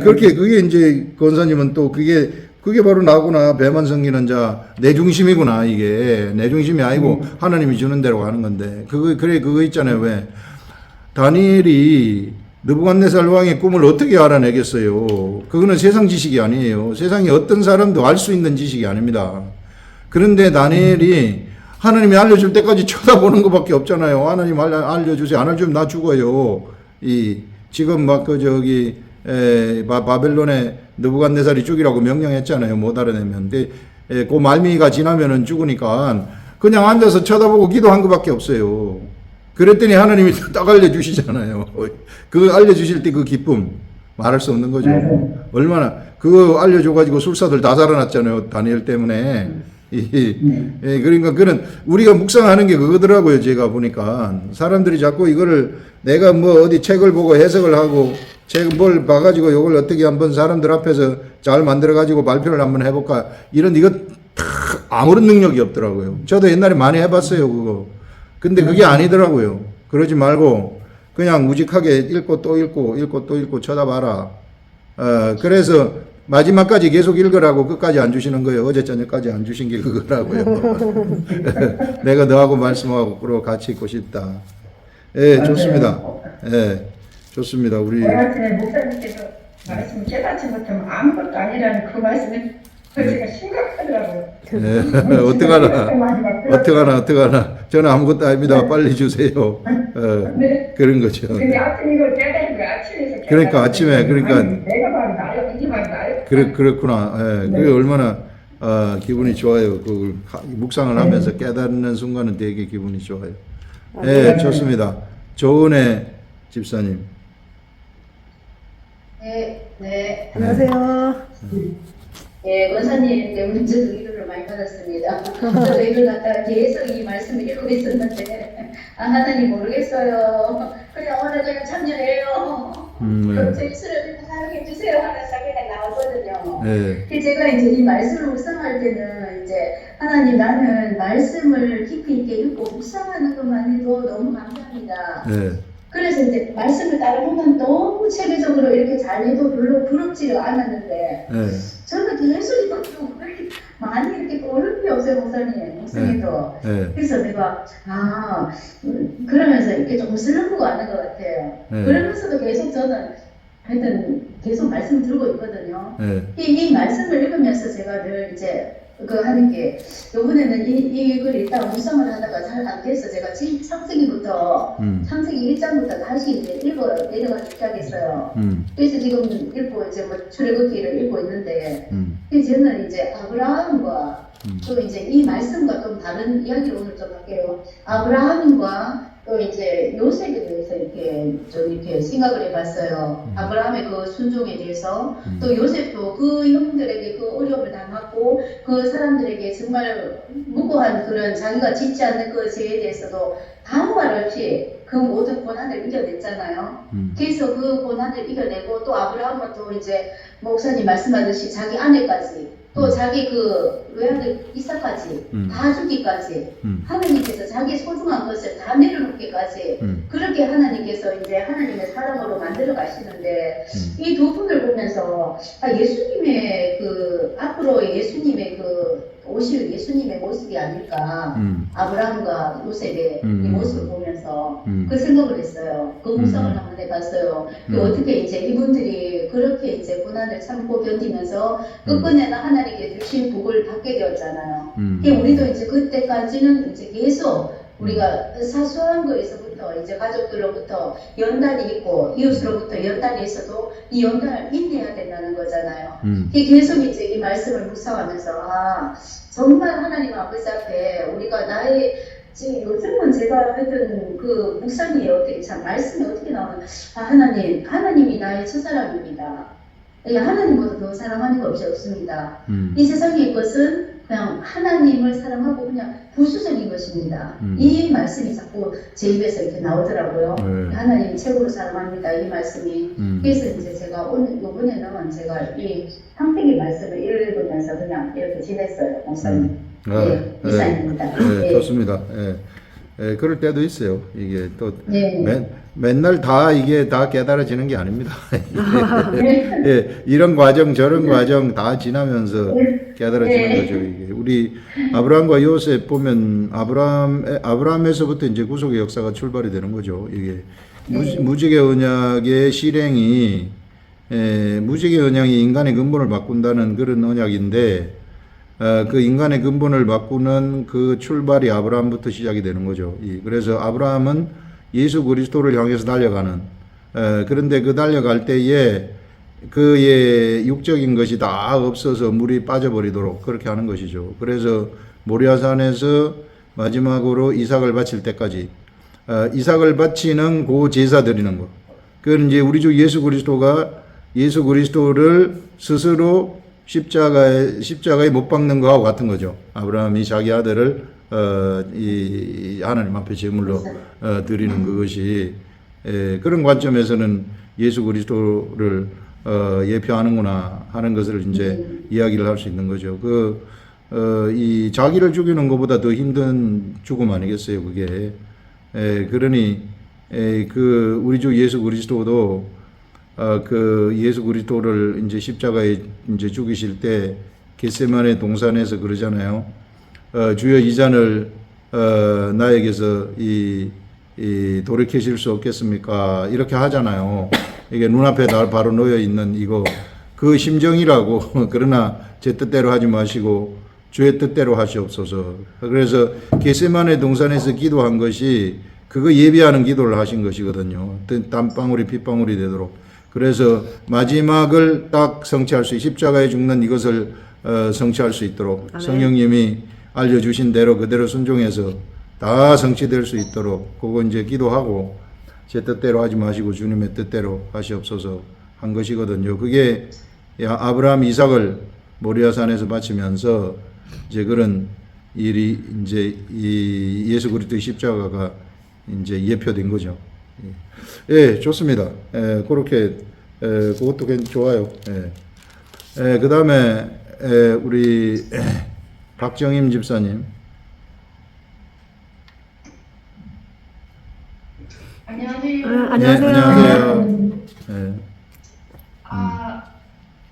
그렇게, 그게 이제, 권사님은 또 그게 바로 나구나. 배만 섬기는 자, 내 중심이구나. 이게. 내 중심이 아니고 하나님이 주는 대로 하는 건데. 그거 있잖아요. 왜? 다니엘이 느부갓네살 왕의 꿈을 어떻게 알아내겠어요? 그거는 세상 지식이 아니에요. 세상에 어떤 사람도 알 수 있는 지식이 아닙니다. 그런데 다니엘이 하나님이 알려줄 때까지 쳐다보는 것밖에 없잖아요. 하나님 알려주세요. 안 알려주면 나 죽어요. 지금 막 바벨론에 느부갓네살이 죽이라고 명령했잖아요. 못 알아내면. 근데 그 말미가 지나면은 죽으니까 그냥 앉아서 쳐다보고 기도한 것밖에 없어요. 그랬더니 하나님이 딱 알려주시잖아요. 그 알려주실 때 그 기쁨 말할 수 없는 거죠. 얼마나 그거 알려줘가지고 술사들 다 살아났잖아요. 다니엘 때문에. 그러니까 그는 우리가 묵상하는 게 그거더라고요. 제가 보니까 사람들이 자꾸 이거를 내가 뭐 어디 책을 보고 해석을 하고 책 뭘 봐가지고 이걸 어떻게 한번 사람들 앞에서 잘 만들어가지고 발표를 한번 해볼까 이거 다 아무런 능력이 없더라고요. 저도 옛날에 많이 해봤어요 그거. 근데 그게 아니더라고요. 그러지 말고 그냥 우직하게 읽고 또 읽고 쳐다봐라. 그래서 마지막까지 계속 읽으라고 끝까지 안 주시는 거예요. 어제 저녁까지 안 주신 게 그거라고요. 내가 너하고 말씀하고 그러고 같이 있고 싶다. 좋습니다. 좋습니다. 우리 오늘 목사님께서 말씀 깨닫지 못하면 아무것도 아니라는 그 말씀은 제가 심각하더라고요. 어떡하나. 저는 아무것도 아닙니다. 빨리 주세요. 그런 거죠. 근데 아침 이걸 깨달은 거야. 아침에서 그러니까 아침에, 그러니까. 내가 바로 나요. 이게 바로 나요. 그렇구나. 그게 얼마나 기분이 좋아요. 그 묵상을 하면서 깨닫는 순간은 되게 기분이 좋아요. 좋습니다. 조은혜 집사님. 네. 안녕하세요. 예, 원사님 때문에 저도 위로를 많이 받았습니다. 저도 이걸 갖다가 계속 이 말씀을 읽고 있었는데, 하나님 모르겠어요. 그냥 오늘 그냥 참여해요. 그럼 제 입술을 사용해 주세요 하는 사기가 나오거든요. 제가 이제 이 말씀을 묵상할 때는 이제 하나님 나는 말씀을 깊이 있게 읽고 묵상하는 것만 해도 너무 감사합니다. 그래서 이제 말씀을 따라보면 너무 체계적으로 이렇게 잘 해도 별로 부럽지가 않았는데 저는 계속 이렇게 많이 이렇게 어려움이 없어요, 목사님. 목사님도. 그래서 내가 그러면서 이렇게 조금 슬럼프가 왔는 것 같아요. 그러면서도 계속 저는 하여튼 계속 말씀을 들고 있거든요. 이 말씀을 읽으면서 제가 늘 이제 하는 게 요번에는 이걸 일단 묵상을 하다가 잘 안 돼서 제가 창세기부터 창세기 1장부터 다시 이제 내려가기 시작했어요. 그래서 지금 읽고 이제 뭐 출애굽기를 읽고 있는데 저는 이제 아브라함과 또 이제 이 말씀과 좀 다른 이야기를 오늘 좀 할게요. 아브라함과 또 이제 요셉에 대해서 이렇게 생각을 해봤어요. 아브라함의 그 순종에 대해서 또 요셉도 그 형들에게 그 어려움을 당하고 그 사람들에게 정말 무고한 그런 자기가 짓지 않는 그 죄에 대해서도 아무 말 없이 그 모든 고난을 이겨냈잖아요. 그래서 그 고난을 이겨내고 또 아브라함은 또 이제 목사님 말씀하듯이 자기 아내까지 또 자기 그 외아들 이삭까지 다 죽기까지 하나님께서 자기 소중한 것을 다 내려놓기까지 그렇게 하나님께서 이제 하나님의 사랑으로 만들어 가시는데 이 두 분을 보면서 예수님의 그 앞으로의 예수님의 그 오실 예수님의 모습이 아닐까 아브라함과 요셉의 이 모습을 보면서 그 생각을 했어요. 그 묵상을 한번 해봤어요. 어떻게 이제 이분들이 그렇게 이제 고난을 참고 견디면서 끝끝내는 하나님께 주신 복을 받게 되었잖아요. 우리도 이제 그때까지는 이제 계속 우리가 사소한 거에서부터 이제 가족들로부터 연단이 있고 이웃으로부터 연단이 있어도 이 연단을 인내해야 된다는 거잖아요. 계속 이제 이 말씀을 묵상하면서 정말 하나님 아버지 앞에 우리가 나의 지금 요즘은 제가 하여튼 그 묵상이 어떻게 참 말씀이 어떻게 나오면 하나님이 나의 첫사랑입니다. 하나님보다 더 사랑하는 것 없습니다. 이 세상의 것은 그냥 하나님을 사랑하고 그냥 부수적인 것입니다. 이 말씀이 자꾸 제 입에서 이렇게 나오더라고요. 하나님 최고로 사랑합니다. 이 말씀이. 그래서 이제 제가 이번에는 제가 이 창세기 말씀을 읽으면서 그냥 이렇게 지냈어요, 목사님. 이상입니다. 좋습니다. 그럴 때도 있어요. 이게 또 맨날 다 이게 다 깨달아지는 게 아닙니다. 이런 과정 저런 과정 다 지나면서 깨달아지는 거죠. 이게 우리 아브라함과 요셉 보면 아브라함에서부터 이제 구속의 역사가 출발이 되는 거죠. 이게 무지개 언약의 실행이 무지개 언약이 인간의 근본을 바꾼다는 그런 언약인데. 그 인간의 근본을 바꾸는 그 출발이 아브라함부터 시작이 되는 거죠. 그래서 아브라함은 예수 그리스도를 향해서 달려가는, 그런데 그 달려갈 때에 그의 육적인 것이 다 없어서 물이 빠져버리도록 그렇게 하는 것이죠. 그래서 모리아산에서 마지막으로 이삭을 바칠 때까지, 이삭을 바치는 그 제사 드리는 것. 그건 이제 우리 주 예수 그리스도가 예수 그리스도를 스스로 십자가에 못 박는 거하고 같은 거죠. 아브라함이 자기 아들을 이 하나님 앞에 제물로 드리는 그것이 그런 관점에서는 예수 그리스도를 예표하는구나 하는 것을 이제 이야기를 할 수 있는 거죠. 이 자기를 죽이는 것보다 더 힘든 죽음 아니겠어요, 그게. 그러니 우리 주 예수 그리스도도 그 예수 그리스도를 이제 십자가에 이제 죽이실 때 겟세마네 동산에서 그러잖아요. 주여 이 잔을 나에게서 이 돌이키실 수 없겠습니까? 이렇게 하잖아요. 이게 눈앞에 바로 놓여 있는 이거 그 심정이라고. 그러나 제 뜻대로 하지 마시고 주의 뜻대로 하시옵소서. 그래서 겟세마네 동산에서 기도한 것이 그거 예비하는 기도를 하신 것이거든요. 땀방울이 핏방울이 되도록. 그래서 마지막을 딱 성취할 수, 십자가에 죽는 이것을 성취할 수 있도록 성령님이 알려주신 대로 그대로 순종해서 다 성취될 수 있도록 그거 이제 기도하고 제 뜻대로 하지 마시고 주님의 뜻대로 하시옵소서 한 것이거든요. 그게 아브라함 이삭을 모리아산에서 바치면서 이제 그런 일이 이제 이 예수 그리스도의 십자가가 이제 예표된 거죠. 좋습니다. 그렇게 그것도 좋아요. 그 다음에 우리 박정임 집사님. 안녕하세요. 안녕하세요.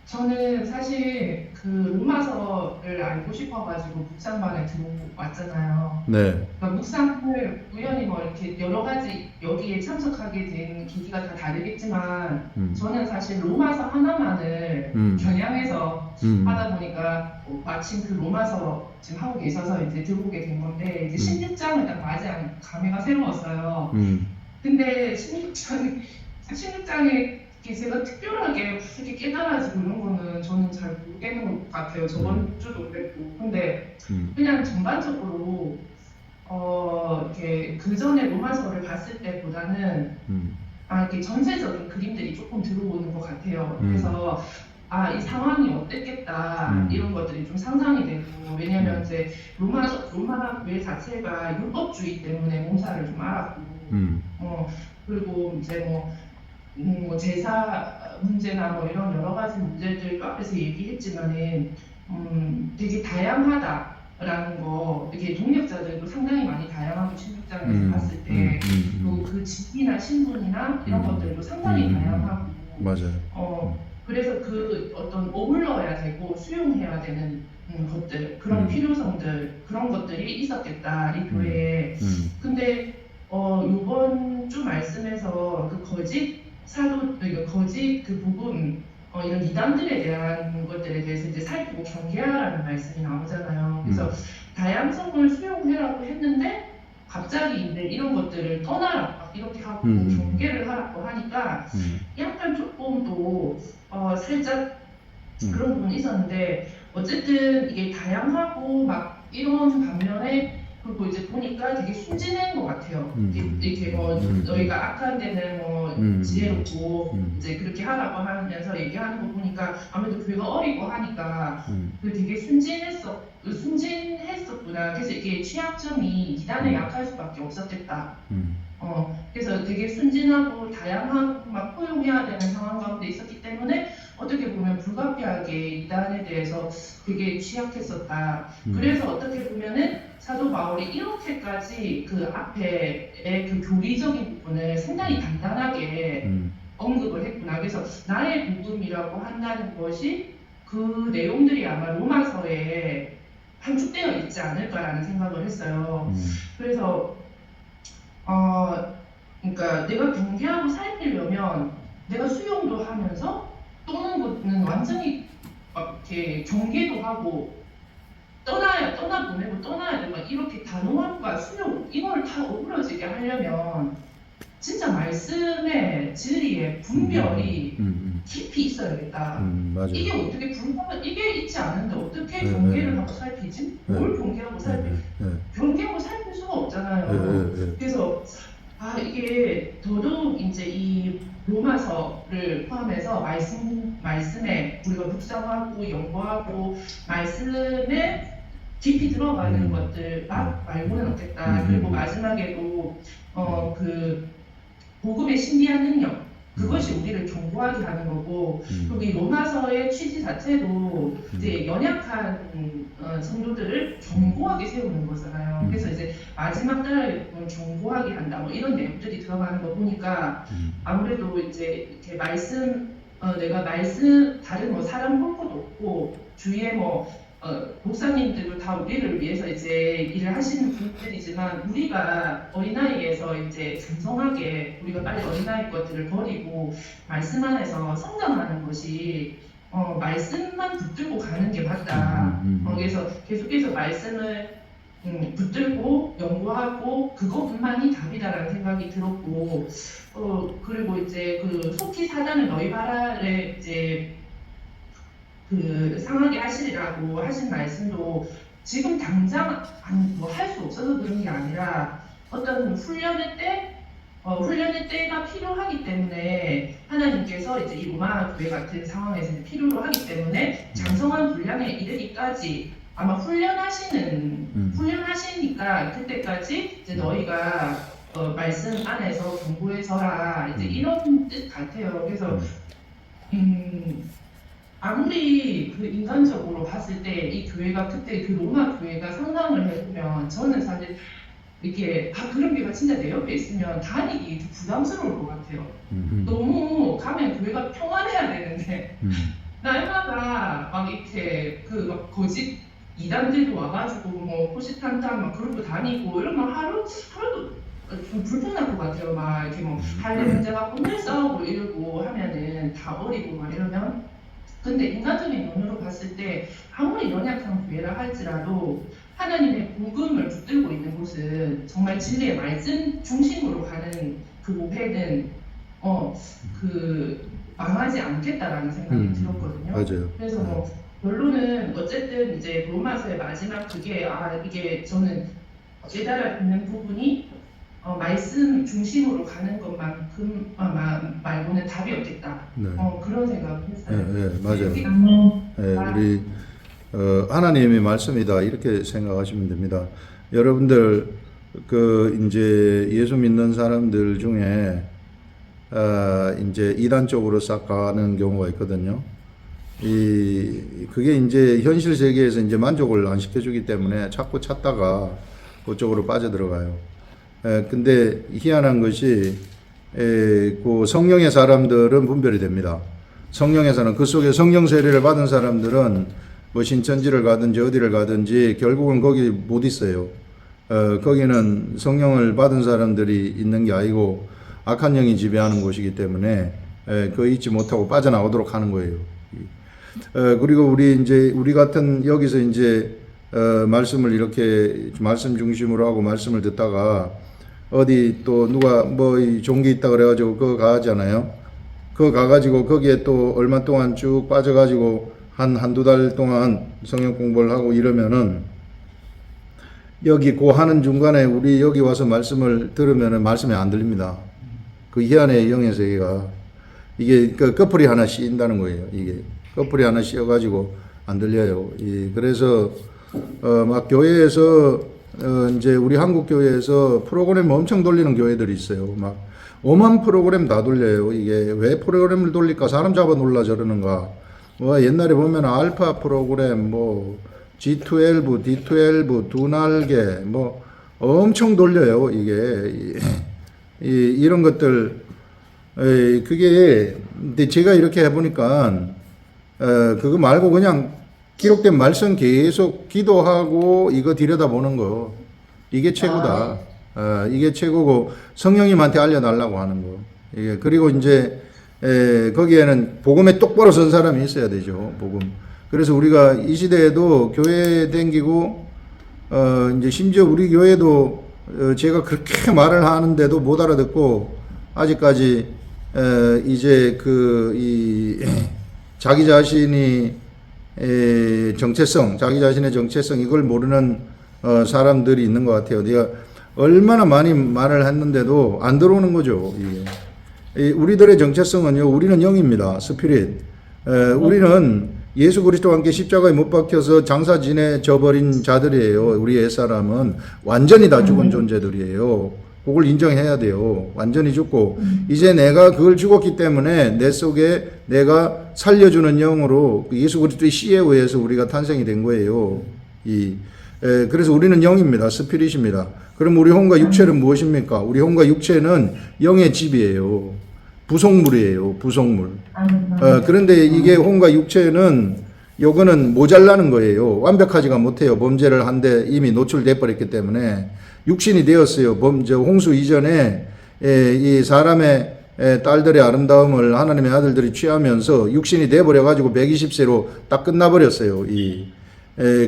저는 사실 그 로마서를 알고 싶어가지고 묵상반에 들어왔잖아요. 네. 그러니까 묵상을 우연히 뭐 이렇게 여러 가지 여기에 참석하게 된 계기가 다 다르겠지만 저는 사실 로마서 하나만을 겨냥해서 하다 보니까 마침 그 로마서 지금 하고 계셔서 이제 들어오게 된 건데 이제 16장을 딱 맞이한 감회가 새로웠어요. 근데 16장에 제가 특별하게 이렇게 깨달아지고 이런 거는 저는 잘 모르겠는 것 같아요. 저번 주도 그랬고. 근데 그냥 전반적으로 이렇게 그 전에 로마서를 봤을 때보다는 이렇게 전체적인 그림들이 조금 들어오는 것 같아요. 그래서 이 상황이 어땠겠다 이런 것들이 좀 상상이 되고, 왜냐면 이제 로마회 자체가 율법주의 때문에 몸살을 좀 앓았고, 그리고 이제 뭐 제사 문제나 뭐 이런 여러 가지 문제들도 앞에서 얘기했지만은 되게 다양하다라는 거, 이렇게 동력자들도 상당히 많이 다양하고 16장에서 봤을 때 또 그 직이나 신분이나 이런 것들도 상당히 다양하고, 맞아요. 그래서 그 어떤 어울러야 되고 수용해야 되는 것들, 그런 필요성들, 그런 것들이 있었겠다 이 교회에. 근데 요번 주 말씀에서 그 거짓 그러니까 거짓 그 복음 이런 이단들에 대한 것들에 대해서 이제 살피고 경계하라는 말씀이 나오잖아요. 그래서 다양성을 수용해라고 했는데 갑자기 이제 이런 것들을 떠나라 막 이렇게 하고 경계를 하라고 하니까 약간 조금 또 살짝 그런 부분이 있었는데 어쨌든 이게 다양하고 막 이런 반면에 그리고 이제 보니까 되게 순진한 것 같아요. 이렇게 뭐 너희가 악한 데는 뭐 지혜롭고 이제 그렇게 하라고 하면서 얘기하는 거 보니까 아무래도 교회가 어리고 하니까 그 되게 순진했었구나. 그래서 이게 취약점이 이단에 약할 수밖에 없었겠다. 그래서 되게 순진하고 다양하고 막 포용해야 되는 상황 가운데 있었기 때문에 어떻게 보면 불가피하게 이단에 대해서 되게 취약했었다. 그래서 어떻게 보면은 사도 바울이 이렇게까지 그 앞에의 그 교리적인 부분을 상당히 단단하게 언급을 했구나. 그래서 나의 복음이라고 한다는 것이 그 내용들이 아마 로마서에 함축되어 있지 않을까라는 생각을 했어요. 그래서 그러니까 내가 경계하고 살피려면 내가 수용도 하면서 떠는 것은 완전히 막 이렇게 경계도 하고 떠나야 돼. 막 이렇게 단호함과 수용 이걸 다 어우러지게 하려면 진짜 말씀의 진리의 분별이 깊이 있어야겠다. 맞아요. 이게 어떻게 이게 있지 않은데 어떻게 경계를 하고 살피지? 뭘 경계하고 경계하고 살필 수가 없잖아요. 그래서 이게 더더욱 이제 이 로마서를 포함해서 말씀에 우리가 묵상하고 연구하고 말씀에 깊이 들어가는 것들 말고는 없겠다. 그리고 마지막에도 그 복음의 신비한 능력 그것이 우리를 견고하게 하는 거고 그리고 이 로마서의 취지 자체도 이제 연약한 성도들을 견고하게 세우는 거잖아요. 그래서 이제 마지막 때를 견고하게 한다 뭐 이런 내용들이 들어가는 거 보니까 아무래도 이제 이렇게 내가 다른 뭐 사람 볼 것도 없고 주위에 목사님들도 다 우리를 위해서 이제 일을 하시는 분들이지만 우리가 어린아이에서 이제 장성하게 우리가 빨리 어린아이 것들을 버리고 말씀 안에서 성장하는 것이 말씀만 붙들고 가는 게 맞다. 그래서 계속해서 말씀을 붙들고 연구하고 그것뿐만이 답이다라는 생각이 들었고 그리고 이제 그 속히 사단을 너희 발아래 이제 그 상하게 하시리라고 하신 말씀도 지금 당장 할 수 없어서 그런 게 아니라 어떤 훈련의 때가 필요하기 때문에 하나님께서 이제 이 로마 교회 같은 상황에서 필요로 하기 때문에 장성한 분량에 이르기까지 아마 훈련하시니까 그때까지 이제 너희가 말씀 안에서 공부해서라 이제 이런 뜻 같아요. 그래서 아무리 그 인간적으로 봤을 때 이 교회가 그때 그 로마 교회가 상상을 해보면 저는 사실 이게 그런 교회가 진짜 내 옆에 있으면 다니기 좀 부담스러울 것 같아요. 너무 가면 교회가 평안해야 되는데 날마다 막 이렇게 막 거짓 이단들도 와가지고 뭐 호시탄탄 막 그러고 다니고 이러면 하루도 좀 불편할 것 같아요. 막 이렇게 할래 문제 갖고 늘 싸우고 이러고 하면은 다 어리고 막 이러면 근데 인간적인 눈으로 봤을 때 아무리 연약한 교회라 할지라도 하나님의 복음을 붙들고 있는 곳은 정말 진리의 말씀 중심으로 가는 그 교회는 망하지 않겠다라는 생각이 들었거든요. 맞아요. 그래서 결론은 어쨌든 이제 로마서의 마지막 이게 저는 깨달아 듣는 부분이 말씀 중심으로 가는 것만큼 말고는 답이 없겠다. 그런 생각을 했어요. 네, 맞아요. 우리 하나님의 말씀이다 이렇게 생각하시면 됩니다. 여러분들 이제 예수 믿는 사람들 중에 이제 이단 쪽으로 싹 가는 경우가 있거든요. 그게 이제 현실 세계에서 이제 만족을 안 시켜주기 때문에 자꾸 찾다가 그쪽으로 빠져들어가요. 근데 희한한 것이 그 성령의 사람들은 분별이 됩니다. 성령에서는 그 속에 성령 세례를 받은 사람들은 뭐 신천지를 가든지 어디를 가든지 결국은 거기 못 있어요. 거기는 성령을 받은 사람들이 있는 게 아니고 악한 영이 지배하는 곳이기 때문에 그거 잊지 못하고 빠져나오도록 하는 거예요. 그리고 우리 같은 여기서 이제 말씀을 이렇게 말씀 중심으로 하고 말씀을 듣다가 어디 또 누가 뭐 이 종기 있다 그래가지고 그거 가잖아요. 그거 가가지고 거기에 또 얼마 동안 쭉 빠져가지고 한두 달 동안 성경 공부를 하고 이러면은 여기 고 하는 중간에 우리 여기 와서 말씀을 들으면은 말씀이 안 들립니다. 그 희한의 영의 세계가 이게 그 꺼풀이 하나 씌인다는 거예요. 이게 꺼풀이 하나 씌어가지고 안 들려요. 그래서 막 교회에서 이제 우리 한국 교회에서 프로그램 엄청 돌리는 교회들이 있어요. 막 오만 프로그램 다 돌려요. 이게 왜 프로그램을 돌릴까? 사람 잡아 놀라 저러는가? 뭐 옛날에 보면 알파 프로그램, 뭐 G12, D12, 두 날개, 뭐 엄청 돌려요. 이게 이런 것들 그게 근데 제가 이렇게 해보니까 그거 말고 그냥 기록된 말씀 계속 기도하고 이거 들여다보는 거 이게 최고다. 이게 최고고 성령님한테 알려달라고 하는 거. 이게 그리고 이제 거기에는 복음에 똑바로 선 사람이 있어야 되죠. 복음. 그래서 우리가 이 시대에도 교회 댕기고 이제 심지어 우리 교회도 제가 그렇게 말을 하는데도 못 알아듣고 아직까지 이제 이 자기 자신이 자기 자신의 정체성 이걸 모르는 사람들이 있는 것 같아요. 내가 얼마나 많이 말을 했는데도 안 들어오는 거죠. 이게. 우리들의 정체성은요, 우리는 영입니다. 스피릿. 우리는 예수 그리스도와 함께 십자가에 못 박혀서 장사 지내져버린 자들이에요. 우리 옛사람은 완전히 다 죽은 존재들이에요. 그걸 인정해야 돼요. 완전히 죽고 이제 내가 그걸 죽었기 때문에 내 속에 내가 살려주는 영으로 예수 그리스도의 씨에 의해서 우리가 탄생이 된 거예요. 그래서 우리는 영입니다. 스피릿입니다. 그럼 우리 혼과 육체는 무엇입니까? 우리 혼과 육체는 영의 집이에요. 부속물이에요. 부속물. 그런데 이게 혼과 육체는 요거는 모자라는 거예요. 완벽하지가 못해요. 범죄를 한데 이미 노출돼 버렸기 때문에 육신이 되었어요. 홍수 이전에 이 사람의 딸들의 아름다움을 하나님의 아들들이 취하면서 육신이 돼 버려 가지고 120세로 딱 끝나 버렸어요.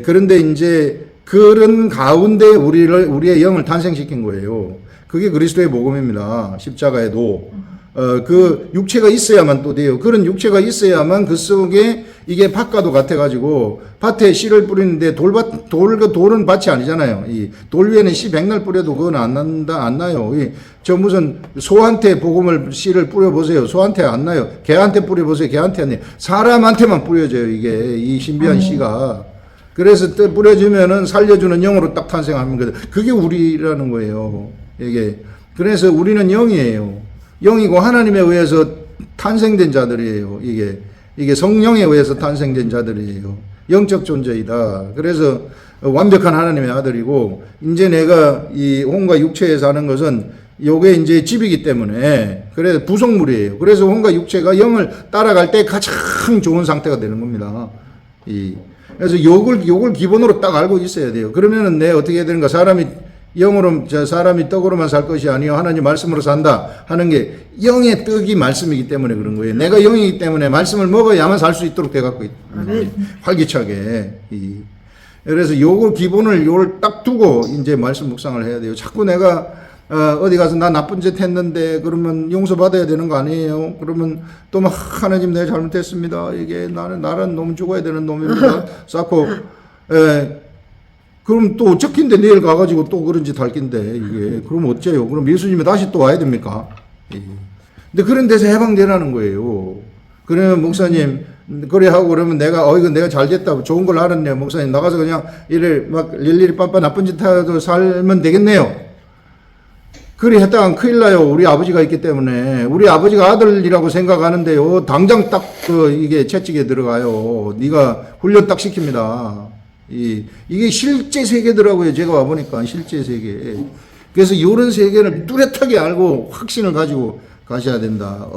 그런데 이제 그런 가운데 우리의 영을 탄생시킨 거예요. 그게 그리스도의 복음입니다. 십자가의 도. 그 육체가 있어야만 또 돼요. 그런 육체가 있어야만 그 속에 이게 밭과도 같아가지고 밭에 씨를 뿌리는데 돌은 밭이 아니잖아요. 이 돌 위에는 씨 백날 뿌려도 그건 안 나요. 저 무슨 소한테 씨를 뿌려보세요. 소한테 안 나요. 개한테 뿌려보세요. 개한테 안 나요. 사람한테만 뿌려져요. 이게 이 신비한 씨가. 그래서 뿌려주면은 살려주는 영으로 딱 탄생하는 거예요. 그게 우리라는 거예요. 이게. 그래서 우리는 영이에요. 영이고 하나님에 의해서 탄생된 자들이에요. 이게 성령에 의해서 탄생된 자들이에요. 영적 존재이다. 그래서 완벽한 하나님의 아들이고 이제 내가 이 혼과 육체에 사는 것은 요게 이제 집이기 때문에 그래서 부속물이에요. 그래서 혼과 육체가 영을 따라갈 때 가장 좋은 상태가 되는 겁니다. 그래서 요걸 기본으로 딱 알고 있어야 돼요. 그러면은 내 어떻게 해야 되는가? 사람이 떡으로만 살 것이 아니요 하나님 말씀으로 산다 하는 게 영의 떡이 말씀이기 때문에 그런 거예요. 내가 영이기 때문에 말씀을 먹어야만 살 수 있도록 돼 갖고 활기차게. 그래서 요걸 기본을 요걸 딱 두고 이제 말씀 묵상을 해야 돼요. 자꾸 내가 어디 가서 나 나쁜 짓 했는데 그러면 용서받아야 되는 거 아니에요? 그러면 또 막 하나님 내가 잘못했습니다. 이게 나는 놈 죽어야 되는 놈입니다. 쌓고 그럼 또 어쩌긴데 내일 가가지고 또 그런 짓 할 낀데 이게 그럼 어째요? 그럼 예수님이 다시 또 와야 됩니까? 근데 그런 데서 해방되라는 거예요. 그러면 목사님 그래 하고 그러면 이거 내가 잘 됐다 좋은 걸 알았네요. 목사님 나가서 그냥 막 일일이 빤빤 나쁜 짓 하고 살면 되겠네요. 그래 했다간 큰일 나요. 우리 아버지가 있기 때문에. 우리 아버지가 아들이라고 생각하는데요. 당장 딱 이게 채찍에 들어가요. 네가 훈련 딱 시킵니다. 이게 실제 세계더라고요. 제가 와보니까 실제 세계. 그래서 이런 세계를 뚜렷하게 알고 확신을 가셔야 된다.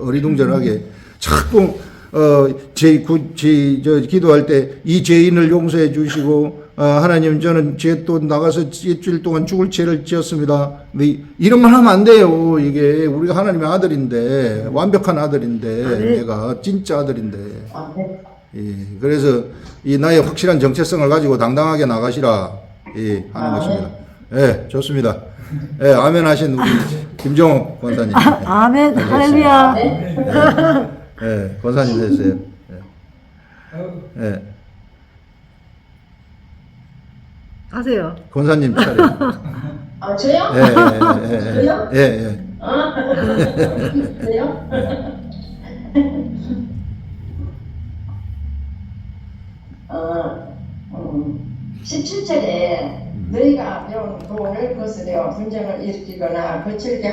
어리둥절하게. 자꾸, 기도할 때 이 죄인을 용서해 주시고, 하나님 저는 죄 또 나가서 일주일 동안 죽을 죄를 지었습니다. 근데 이런 말 하면 안 돼요. 이게 우리가 하나님의 아들인데 완벽한 아들인데 내가 진짜 아들인데 예, 그래서 이 나의 확실한 정체성을 가지고 당당하게 나가시라 예, 하는 것입니다. 예, 좋습니다. 예, 아멘 하신 우리 김정옥 권사님. 아멘. 할렐루야. 예, 권사님 되세요. 예. 예. 하세요. 권사님 차례. 아, 저요? 예, 예, 예, 예. 저요? 예, 예. 아, 그래요? 어, 17절에 너희가 배운 교훈을 거스려 분쟁을 일으키거나 거칠게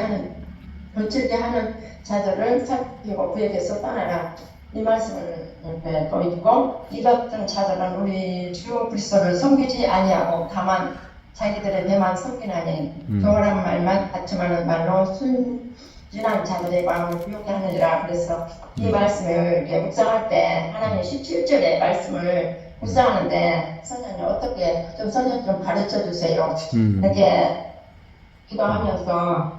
하는 자들을 살피고 그에게서 떠나라. 이 말씀을 이렇게 또 있고, 이 같은 자들은 우리 주 그리스도를 섬기지 아니하고 다만 자기들의 배만 섬기나니 교활한 말만 받침하는 말로 순진한 자들의 마음을 부욕해 하느니라. 그래서 이 말씀을 이렇게 묵상할 때 하나님 17절의 말씀을 묵상하는데 선생님 어떻게 좀 선생님 좀 가르쳐 주세요. 이렇게 기도하면서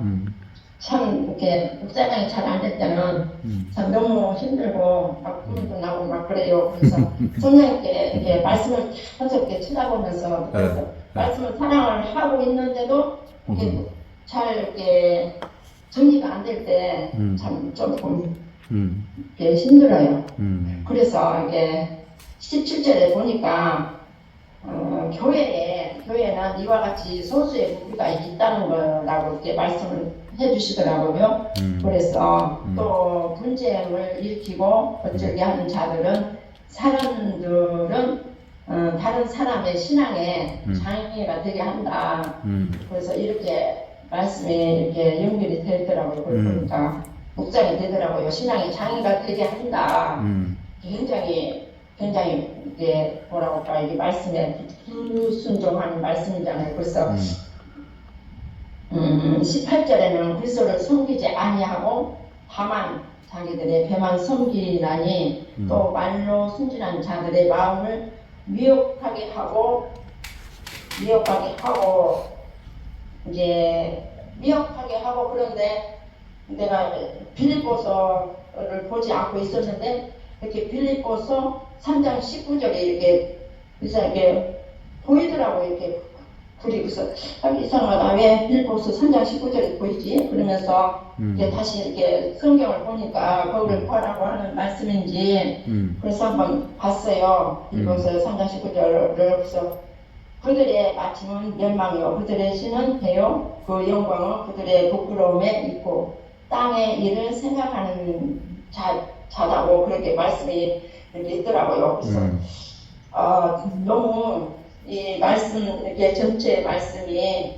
참 이렇게 묵상이 잘 안 될 때는 참 너무 힘들고 막 꿈도 나고 막 그래요. 그래서 선생님께 이렇게 말씀을 계속 이렇게 쳐다보면서 그래서 말씀을 사랑을 하고 있는데도 이렇게 잘 이렇게 정리가 안 될 때 참 조금 이렇게 힘들어요. 그래서 이게 17절에 보니까 교회는 이와 같이 소수의 무리가 있다는 거라고 이렇게 말씀을 해주시더라고요. 그래서 또 분쟁을 일으키고 어쩌게 하는 자들은 사람들은 다른 사람의 신앙에 장애가 되게 한다. 그래서 이렇게 말씀이 이렇게 연결이 되더라고요. 그러니까 묵상이 되더라고요. 신앙에 장애가 되게 한다. 굉장히 이게 뭐라고 할까, 이게 말씀에 불순종하는 말씀이잖아요. 그래서 18절에는 그리스도를 섬기지 아니하고 다만 자기들의 배만 섬기나니 또 말로 순진한 자들의 마음을 미혹하게 하고 그런데 내가 빌립보서를 보지 않고 있었는데 이렇게 빌립보서 3장 19절에 이렇게 보이더라고요. 이렇게 글이 그래서 이상하다. 왜 빌립보서 3장 19절에 보이지? 그러면서 이렇게 다시 이렇게 성경을 보니까 거기를 뭐라고 하는 말씀인지 그래서 한번 봤어요. 빌립보서 3장 19절을. 그래서 그들의 마침은 멸망이요 그들의 신은 배요 그 영광은 그들의 부끄러움에 있고 땅의 일을 생각하는 자다고 그렇게 말씀이 이렇게 있더라고요. 그래서 너무 이 말씀 이렇게 전체 말씀이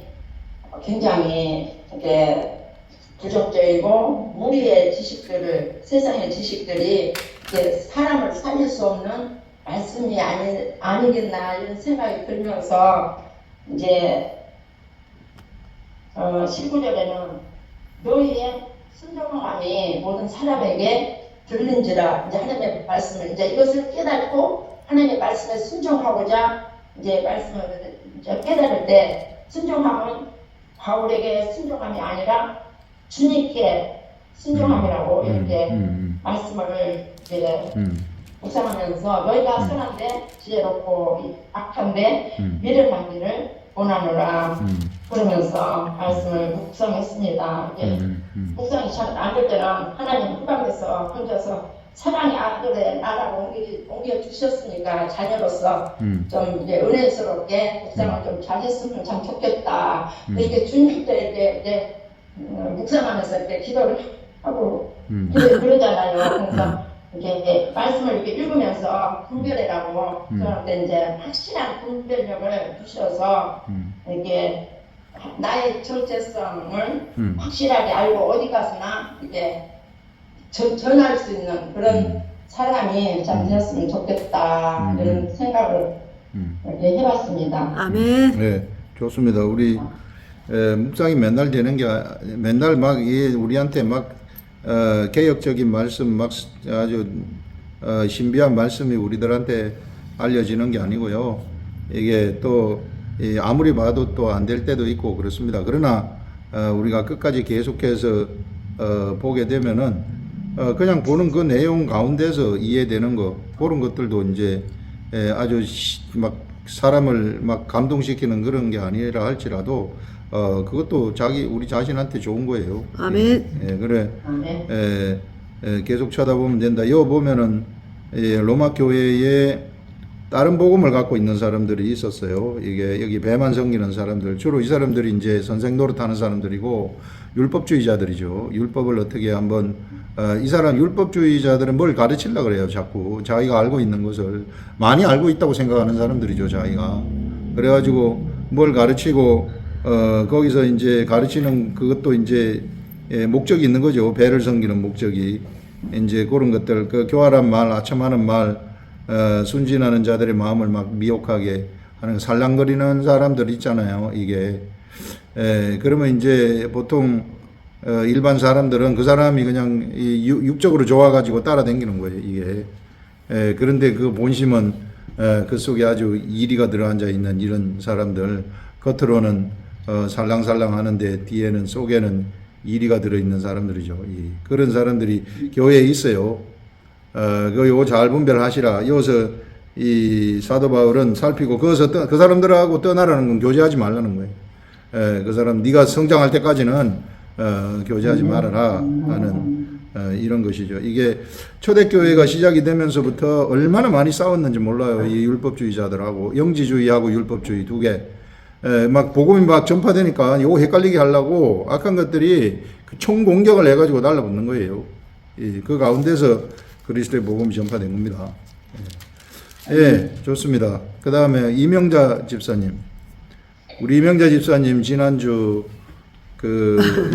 굉장히 이렇게 부정적이고 무리의 지식들을 세상의 지식들이 이렇게 사람을 살릴 수 없는 말씀이 아니겠나 이런 생각이 들면서 이제 19절에는 너희의 순종함이 모든 사람에게 들린지라 이제 하나님의 말씀을 이제 이것을 깨닫고 하나님의 말씀에 순종하고자 이제 말씀을 이제 깨달을 때 순종함은 바울에게 순종함이 아니라 주님께 순종함이라고 이렇게 말씀을 이제 묵상하면서 너희가 선한데 지혜롭고 악한데 미련하기를 원하노라 그러면서 말씀을 묵상했습니다. 묵상이 잘 안 될 때는 하나님 후방에서 혼자서 사랑의 아들의 나라로 옮겨 주셨으니까 자녀로서 좀 이제 은혜스럽게 묵상을 좀 잘했으면 참 좋겠다. 이렇게 주님께 이제 묵상하면서 이렇게 기도를 하고 그러잖아요. 그래서 이게 말씀을 이렇게 읽으면서 분별해라고 그런데 이제 확실한 분별력을 주셔서 이렇게 나의 정체성을 확실하게 알고 어디 가서나 이게 전할 수 있는 그런 사람이 참 되었으면 좋겠다 이런 생각을 이렇게 해봤습니다. 아멘. 네, 좋습니다. 우리 묵상이 맨날 되는 게 맨날 막 우리한테 막 개혁적인 말씀 막 아주 신비한 말씀이 우리들한테 알려지는 게 아니고요. 이게 또 아무리 봐도 또 안 될 때도 있고 그렇습니다. 그러나 우리가 끝까지 계속해서 보게 되면은 그냥 보는 그 내용 가운데서 이해되는 거 그런 것들도 이제 아주 막 사람을 막 감동시키는 그런 게 아니라 할지라도 그것도 우리 자신한테 좋은 거예요. 아멘. 그래. 아멘. 계속 쳐다보면 된다. 요 보면은 로마 교회에 다른 복음을 갖고 있는 사람들이 있었어요. 이게 여기 배만 섬기는 사람들, 주로 이 사람들이 이제 선생 노릇하는 사람들이고 율법주의자들이죠. 율법을 어떻게 한번 이 사람 율법주의자들은 뭘 가르치려고 그래요. 자꾸 자기가 알고 있는 것을 많이 알고 있다고 생각하는 사람들이죠. 자기가 그래가지고 뭘 가르치고 거기서 이제 가르치는 그것도 이제 목적이 있는 거죠. 배를 섬기는 목적이 이제 그런 것들, 그 교활한 말, 아첨하는 말, 순진하는 자들의 마음을 막 미혹하게 하는 살랑거리는 사람들 있잖아요. 이게 그러면 이제 보통 일반 사람들은 그 사람이 그냥 육적으로 좋아가지고 따라다니는 거예요. 이게 그런데 그 본심은 그 속에 아주 이리가 들어앉아 있는 이런 사람들, 겉으로는 살랑살랑 하는데 뒤에는 속에는 이리가 들어있는 사람들이죠. 그런 사람들이 교회에 있어요. 요거 잘 분별하시라. 여기서 이 사도 바울은 살피고 거기서 그 사람들하고 떠나라는 건 교제하지 말라는 거예요. 그 사람 네가 성장할 때까지는 교제하지 말아라 하는 이런 것이죠. 이게 초대교회가 시작이 되면서부터 얼마나 많이 싸웠는지 몰라요. 이 율법주의자들하고 영지주의하고 율법주의 두 개. 막 복음이 막 전파되니까 요거 헷갈리게 하려고 악한 것들이 총 공격을 해가지고 달라붙는 거예요. 그 가운데서 그리스도의 복음이 전파된 겁니다. 좋습니다. 그 다음에 이명자 집사님. 우리 이명자 집사님 지난주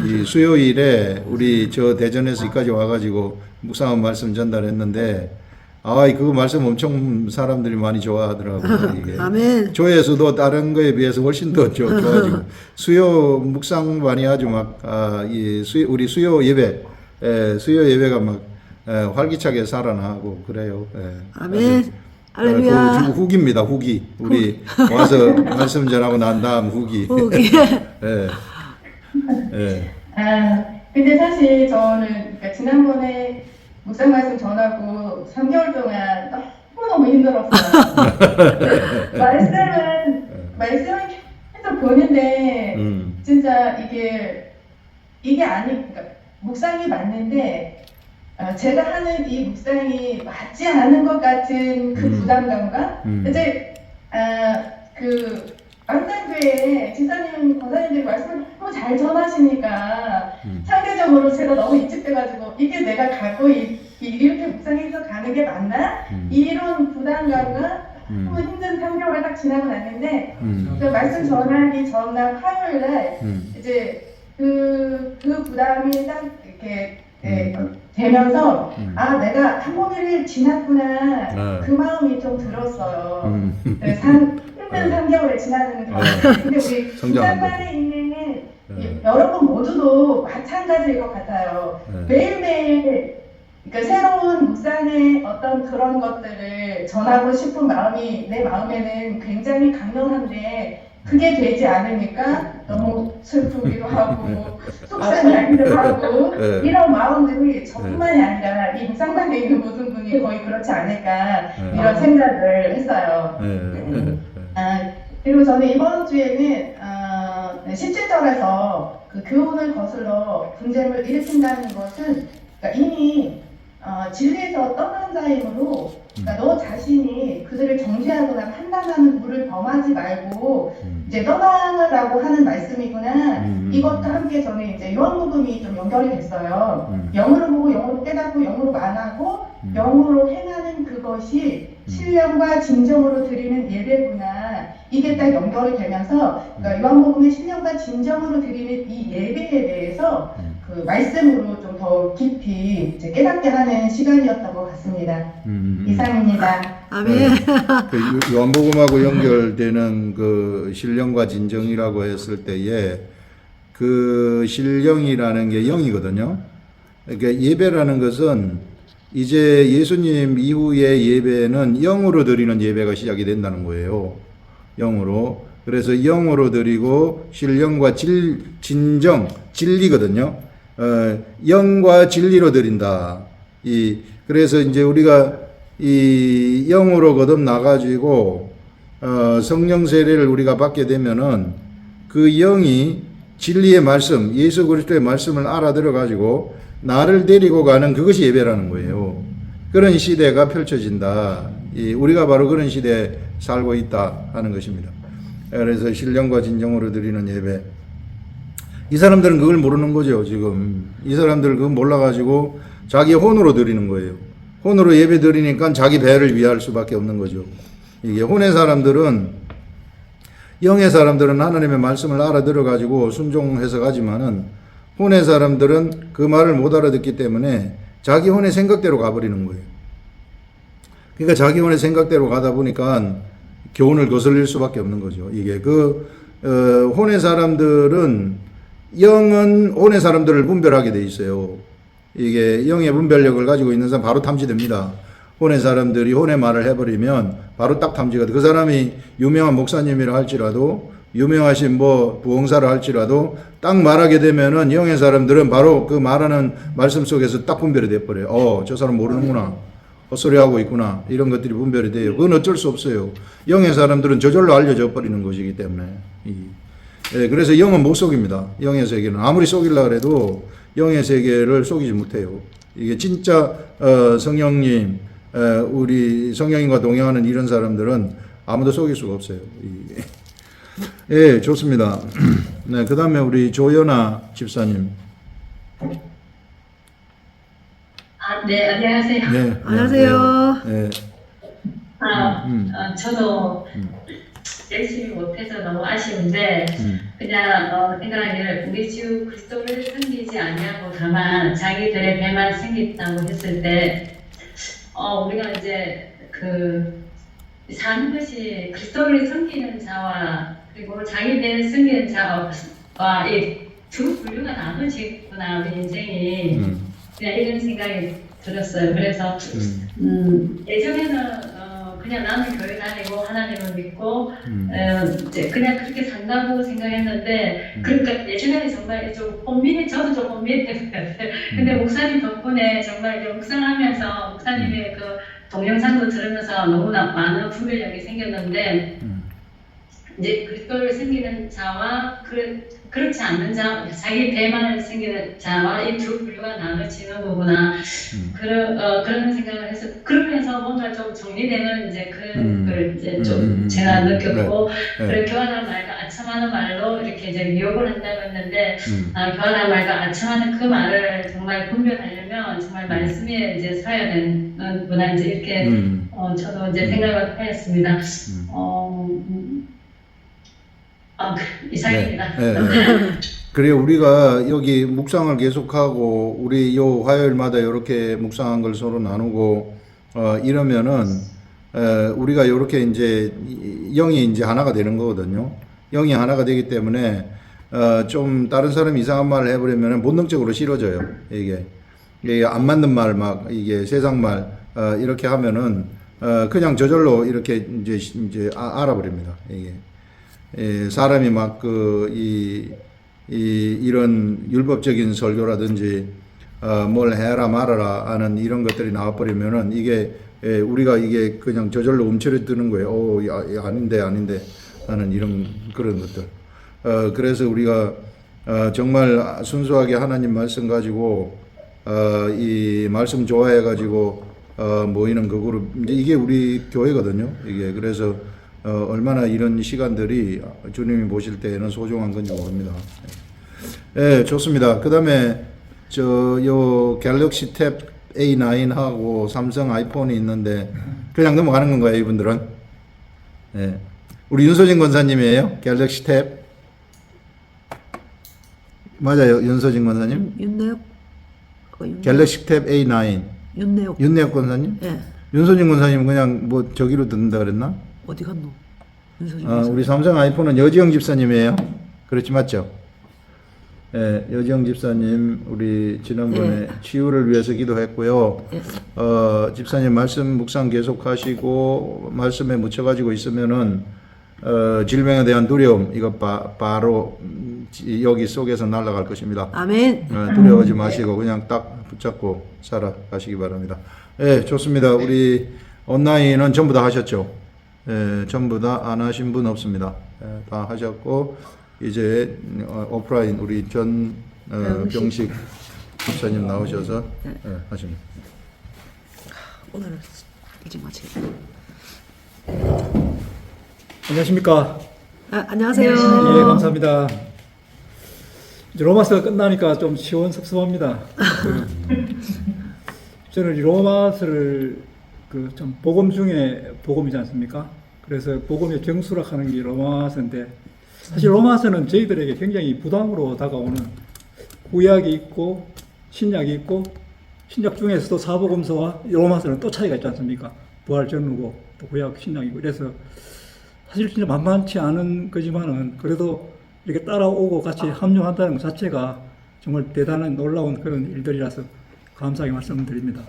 이 수요일에 우리 저 대전에서 여기까지 와가지고 묵상한 말씀 전달했는데 그거 말씀 엄청 사람들이 많이 좋아하더라고요. 이게. 아멘. 조회수도 다른 거에 비해서 훨씬 더 좋아지고 수요 묵상반이 아주 막 우리 수요 예배가 막 활기차게 살아나고 그래요. 아멘. 할렐루야. 그 후기입니다. 후기. 우리 와서 말씀 전하고 난 다음 후기. 후기. 근데 사실 저는 그러니까 지난번에 묵상 말씀 전하고 3개월 동안 너무너무 힘들었어요. 말씀을 계속 보는데 진짜 이게 그러니까 묵상이 맞는데 제가 하는 이 묵상이 맞지 않은 것 같은 그 부담감과 이제 안산교회 지사님, 권사님들이 말씀을 너무 잘 전하시니까 상대적으로 제가 너무 입직돼가지고 이게 내가 갖고 이렇게 묵상해서 가는 게 맞나? 이런 부담감과 너무 힘든 3개월을 딱 지나고 났는데 그 말씀 전하기 전날 화요일날 이제 그 부담이 딱 이렇게 되면서 내가 한 번을 지났구나 그 마음이 좀 들었어요. 힘든 3개월을 지나는 근데 우리 부산반에 있는 여러분 모두도 마찬가지일 것 같아요. 매일매일 그러니까 새로운 묵상의 어떤 그런 것들을 전하고 싶은 마음이 내 마음에는 굉장히 강렬한데 그게 되지 않으니까 너무 슬프기도 하고 속상하기도 하고 이런 마음들이 저뿐만이 아니라 이 묵상반에 있는 모든 분이 거의 그렇지 않을까 이런 생각을 했어요. 그리고 저는 이번 주에는 17절에서 그 교훈을 거슬러 분쟁을 일으킨다는 것은 그러니까 이미 진리에서 떠난 자이므로 그러니까 너 자신이 그들을 정죄하거나 판단하는 물을 범하지 말고 이제 떠나라고 하는 말씀이구나. 이것과 함께 저는 이제 요한복음이 좀 연결이 됐어요. 영으로 보고 영으로 깨닫고 영으로 만하고 영으로 행하는 그것이 신령과 진정으로 드리는 예배구나. 이게 딱 연결이 되면서 그러니까 요한복음의 신령과 진정으로 드리는 이 예배에 대해서 그 말씀으로 좀 더 깊이 이제 깨닫게 하는 시간이었던 것 같습니다. 이상입니다. 아멘. 그 요한복음하고 연결되는 그 신령과 진정이라고 했을 때에 그 신령이라는 게 영이거든요. 그러니까 예배라는 것은 이제 예수님 이후의 예배는 영으로 드리는 예배가 시작이 된다는 거예요. 영으로. 그래서 영으로 드리고 신령과 진정, 진리거든요. 영과 진리로 드린다. 그래서 이제 우리가 이 영으로 거듭 나가지고 성령 세례를 우리가 받게 되면은 그 영이 진리의 말씀, 예수 그리스도의 말씀을 알아들어 가지고 나를 데리고 가는 그것이 예배라는 거예요. 그런 시대가 펼쳐진다. 우리가 바로 그런 시대에 살고 있다 하는 것입니다. 그래서 신령과 진정으로 드리는 예배. 이 사람들은 그걸 모르는 거죠, 지금. 이 사람들은 그걸 몰라가지고 자기 혼으로 드리는 거예요. 혼으로 예배 드리니까 자기 배를 위할 수밖에 없는 거죠. 이게 혼의 사람들은, 영의 사람들은 하나님의 말씀을 알아들어가지고 순종해서 가지만은 혼의 사람들은 그 말을 못 알아듣기 때문에 자기 혼의 생각대로 가버리는 거예요. 그러니까 자기 혼의 생각대로 가다 보니까 교훈을 거슬릴 수밖에 없는 거죠. 이게 혼의 사람들은 영은 혼의 사람들을 분별하게 돼 있어요. 이게 영의 분별력을 가지고 있는 사람 바로 탐지됩니다. 혼의 사람들이 혼의 말을 해버리면 바로 딱 탐지가 돼. 그 사람이 유명한 목사님이라 할지라도 유명하신 부흥사를 할지라도 딱 말하게 되면은 영의 사람들은 바로 그 말하는 말씀 속에서 딱 분별이 돼버려요. 저 사람 모르는구나. 헛소리하고 있구나. 이런 것들이 분별이 돼요. 그건 어쩔 수 없어요. 영의 사람들은 저절로 알려져 버리는 것이기 때문에. 그래서 영은 못 속입니다. 영의 세계는. 아무리 속이려고 해도 영의 세계를 속이지 못해요. 이게 진짜 성령님, 우리 성령님과 동행하는 이런 사람들은 아무도 속일 수가 없어요. 예, 좋습니다. 네, 그 다음에 우리 조연아 집사님. 네, 안녕하세요. 네, 안녕하세요. 네. 저도 열심히 못해서 너무 아쉬운데 그냥 생각하기를 우리 주 그리스도를 섬기지 아니하고 다만 자기들의 배만 섬긴다고 했을 때 우리가 이제 사는 것이 그리스도를 섬기는 자와 그리고 자기 배를 섬기는 자와 이 두 분류가 나눠지구나 우리 인생이 그냥 이런 생각이 들었어요. 그래서 예전에는 그냥 나는 교회 다니고 하나님을 믿고 이제 그냥 그렇게 산다고 생각했는데 그러니까 예전에는 정말 좀 저도 좀 혼미했던 것 같아요. 근데 목사님 덕분에 정말 이제 묵상하면서 목사님의 그 동영상도 들으면서 너무나 많은 분별력이 생겼는데 이제 그리스도를 섬기는 자와 그렇지 않는 자, 자기 배만을 섬기는 자와 이 두 분류가 나눠지는 거구나. 그런 생각을 해서 그러면서 뭔가 좀 정리되는 이제 그걸 이제 좀 제가 느꼈고 그리고 교환한 말과 아첨하는 말로 이렇게 이제 미혹을 한다고 했는데 교환한 말과 아첨하는 그 말을 정말 분별하려면 정말 말씀에 이제 서야 되는구나 이제 이렇게 저도 이제 생각을 하였습니다. 이상입니다. 네. 그래요. 우리가 여기 묵상을 계속하고 우리 요 화요일마다 이렇게 묵상한 걸 서로 나누고 이러면은 우리가 이렇게 이제 영이 이제 하나가 되는 거거든요. 영이 하나가 되기 때문에 좀 다른 사람이 이상한 말을 해버리면 본능적으로 싫어져요. 이게 안 맞는 말 막 이게 세상 말 이렇게 하면은 그냥 저절로 이렇게 이제 알아버립니다. 이게. 사람이 막 이런 율법적인 설교라든지 뭘 해라 말아라 하는 이런 것들이 나와버리면은 이게 우리가 이게 그냥 저절로 움츠러드는 거예요. 아닌데 하는 이런 그런 것들. 그래서 우리가 정말 순수하게 하나님 말씀 가지고 이 말씀 좋아해 가지고 모이는 그 그룹 이게 우리 교회거든요. 이게 그래서 얼마나 이런 시간들이 주님이 보실 때에는 소중한 건지 모릅니다. 네, 좋습니다. 그 다음에 요 갤럭시 탭 A9하고 삼성 아이폰이 있는데 그냥 넘어가는 건가요, 이분들은? 네. 우리 윤소진 권사님이에요? 갤럭시 탭? 맞아요, 윤소진 권사님? 윤내엽. 갤럭시 탭 A9. 윤내엽 권사님? 예. 윤소진 권사님 그냥 저기로 듣는다 그랬나? 어디 갔노? 우리 삼성 아이폰은 여지영 집사님이에요. 그렇지 맞죠? 예, 여지영 집사님 우리 지난번에 치유를 위해서 기도했고요. 집사님 말씀 묵상 계속하시고 말씀에 묻혀가지고 있으면은 질병에 대한 두려움 이거 바로 여기 속에서 날아갈 것입니다. 아멘. 두려워하지 마시고 그냥 딱 붙잡고 살아가시기 바랍니다. 예, 좋습니다. 우리 온라인은 전부 다 하셨죠? 예, 전부 다 안 하신 분 없습니다. 예, 다 하셨고 이제 오프라인 우리 전 병식 목사님 나오셔서 하십니다. 오늘은 일찍 마치겠다. 안녕하십니까. 안녕하세요. 예, 감사합니다. 이제 로마서가 끝나니까 좀 시원섭섭합니다. 저는 이 로마서를 좀 복음 중에 복음이지 않습니까? 그래서 복음의 정수락하는 게 로마서인데 사실 로마서는 저희들에게 굉장히 부담으로 다가오는 구약이 있고 신약이 있고 신약 중에서도 사복음서와 로마서는 또 차이가 있지 않습니까? 부활 전후고 또 구약 신약이고 그래서 사실 진짜 만만치 않은 거지만은 그래도 이렇게 따라오고 같이 합류한다는 것 자체가 정말 대단한 놀라운 그런 일들이라서 감사하게 말씀드립니다.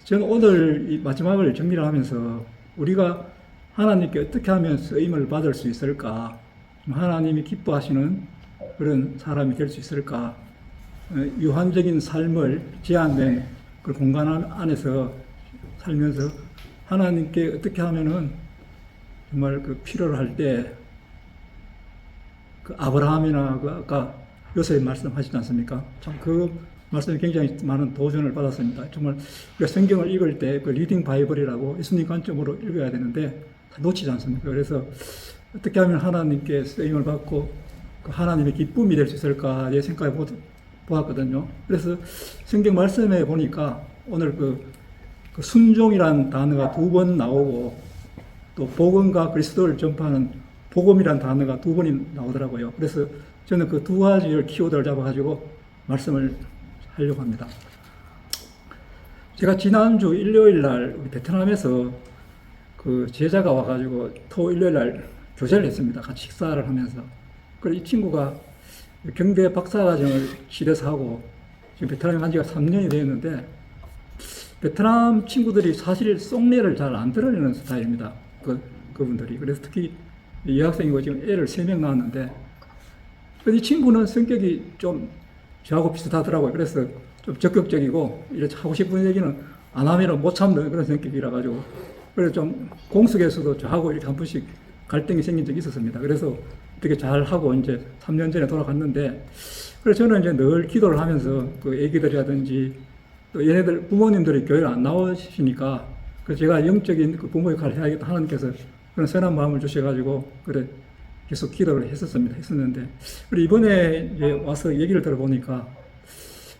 저는 오늘 이 마지막을 정리를 하면서 우리가 하나님께 어떻게 하면 쓰임을 받을 수 있을까? 하나님이 기뻐하시는 그런 사람이 될 수 있을까? 유한적인 삶을 제한된 그 공간 안에서 살면서 하나님께 어떻게 하면은 정말 그 필요를 할 때 그 아브라함이나 그 아까 요셉 말씀하시지 않습니까? 참 그 말씀이 굉장히 많은 도전을 받았습니다. 정말 우리가 성경을 읽을 때 그 리딩 바이블이라고 예수님 관점으로 읽어야 되는데 놓치지 않습니까? 그래서 어떻게 하면 하나님께 쓰임을 받고 그 하나님의 기쁨이 될 수 있을까 내 생각해 보았거든요. 그래서 성경 말씀에 보니까 오늘 그 순종이란 단어가 2번 나오고 또 복음과 그리스도를 전파하는 복음이란 단어가 2번이 나오더라고요. 그래서 저는 그 두 가지를 키워드를 잡아가지고 말씀을 하려고 합니다. 제가 지난주 일요일 날 우리 베트남에서 그 제자가 와가지고 일요일 날 교제를 했습니다. 같이 식사를 하면서. 그리고 이 친구가 경대 박사과정을 실에서 하고 지금 베트남에 간 지가 3년이 되었는데 베트남 친구들이 사실 속내를 잘 안 드러내는 스타일입니다. 그분들이. 그래서 특히 여학생이고 지금 애를 3명 낳았는데 이 친구는 성격이 좀 저하고 비슷하더라고요. 그래서 좀 적극적이고 이렇게 하고 싶은 얘기는 안 하면 못 참는 그런 성격이라 가지고 그래서 좀 공석에서도 저하고 이렇게 한 번씩 갈등이 생긴 적이 있었습니다. 그래서 되게 잘 하고 이제 3년 전에 돌아갔는데 그래서 저는 이제 늘 기도를 하면서 그 애기들이라든지 또 얘네들 부모님들이 교회를 안 나오시니까 그 제가 영적인 그 부모 역할을 해야겠다 하나님께서 그런 선한 마음을 주셔가지고 그래 계속 기도를 했었는데 그리고 이번에 이제 와서 얘기를 들어보니까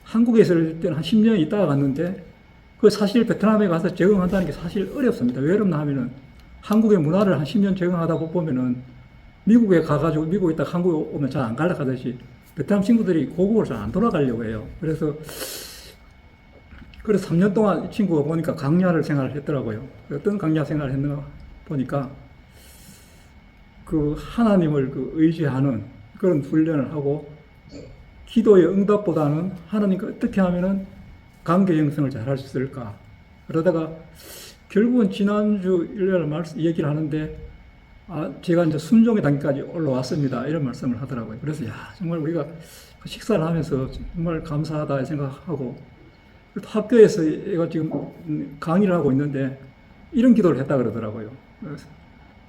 한국에 있을 때는 한 10년 있다가 갔는데 그 사실 베트남에 가서 적응한다는 게 사실 어렵습니다. 왜 그러나 하면은 한국의 문화를 한 10년 적응하다 보면은 미국에 가가지고 미국에 있다가 한국에 오면 잘 안 갈라 하듯이 베트남 친구들이 고국으로 잘 안 돌아가려고 해요. 그래서 3년 동안 이 친구가 보니까 강야를 생활을 했더라고요. 어떤 강야 생활을 했나 보니까 그 하나님을 그 의지하는 그런 훈련을 하고 기도의 응답보다는 하나님과 어떻게 하면은 관계 형성을 잘 할 수 있을까. 그러다가 결국은 지난주 일요일 얘기를 하는데 제가 이제 순종의 단계까지 올라왔습니다. 이런 말씀을 하더라고요. 그래서 정말 우리가 식사를 하면서 정말 감사하다 생각하고 또 학교에서 얘가 지금 강의를 하고 있는데 이런 기도를 했다 그러더라고요. 그래서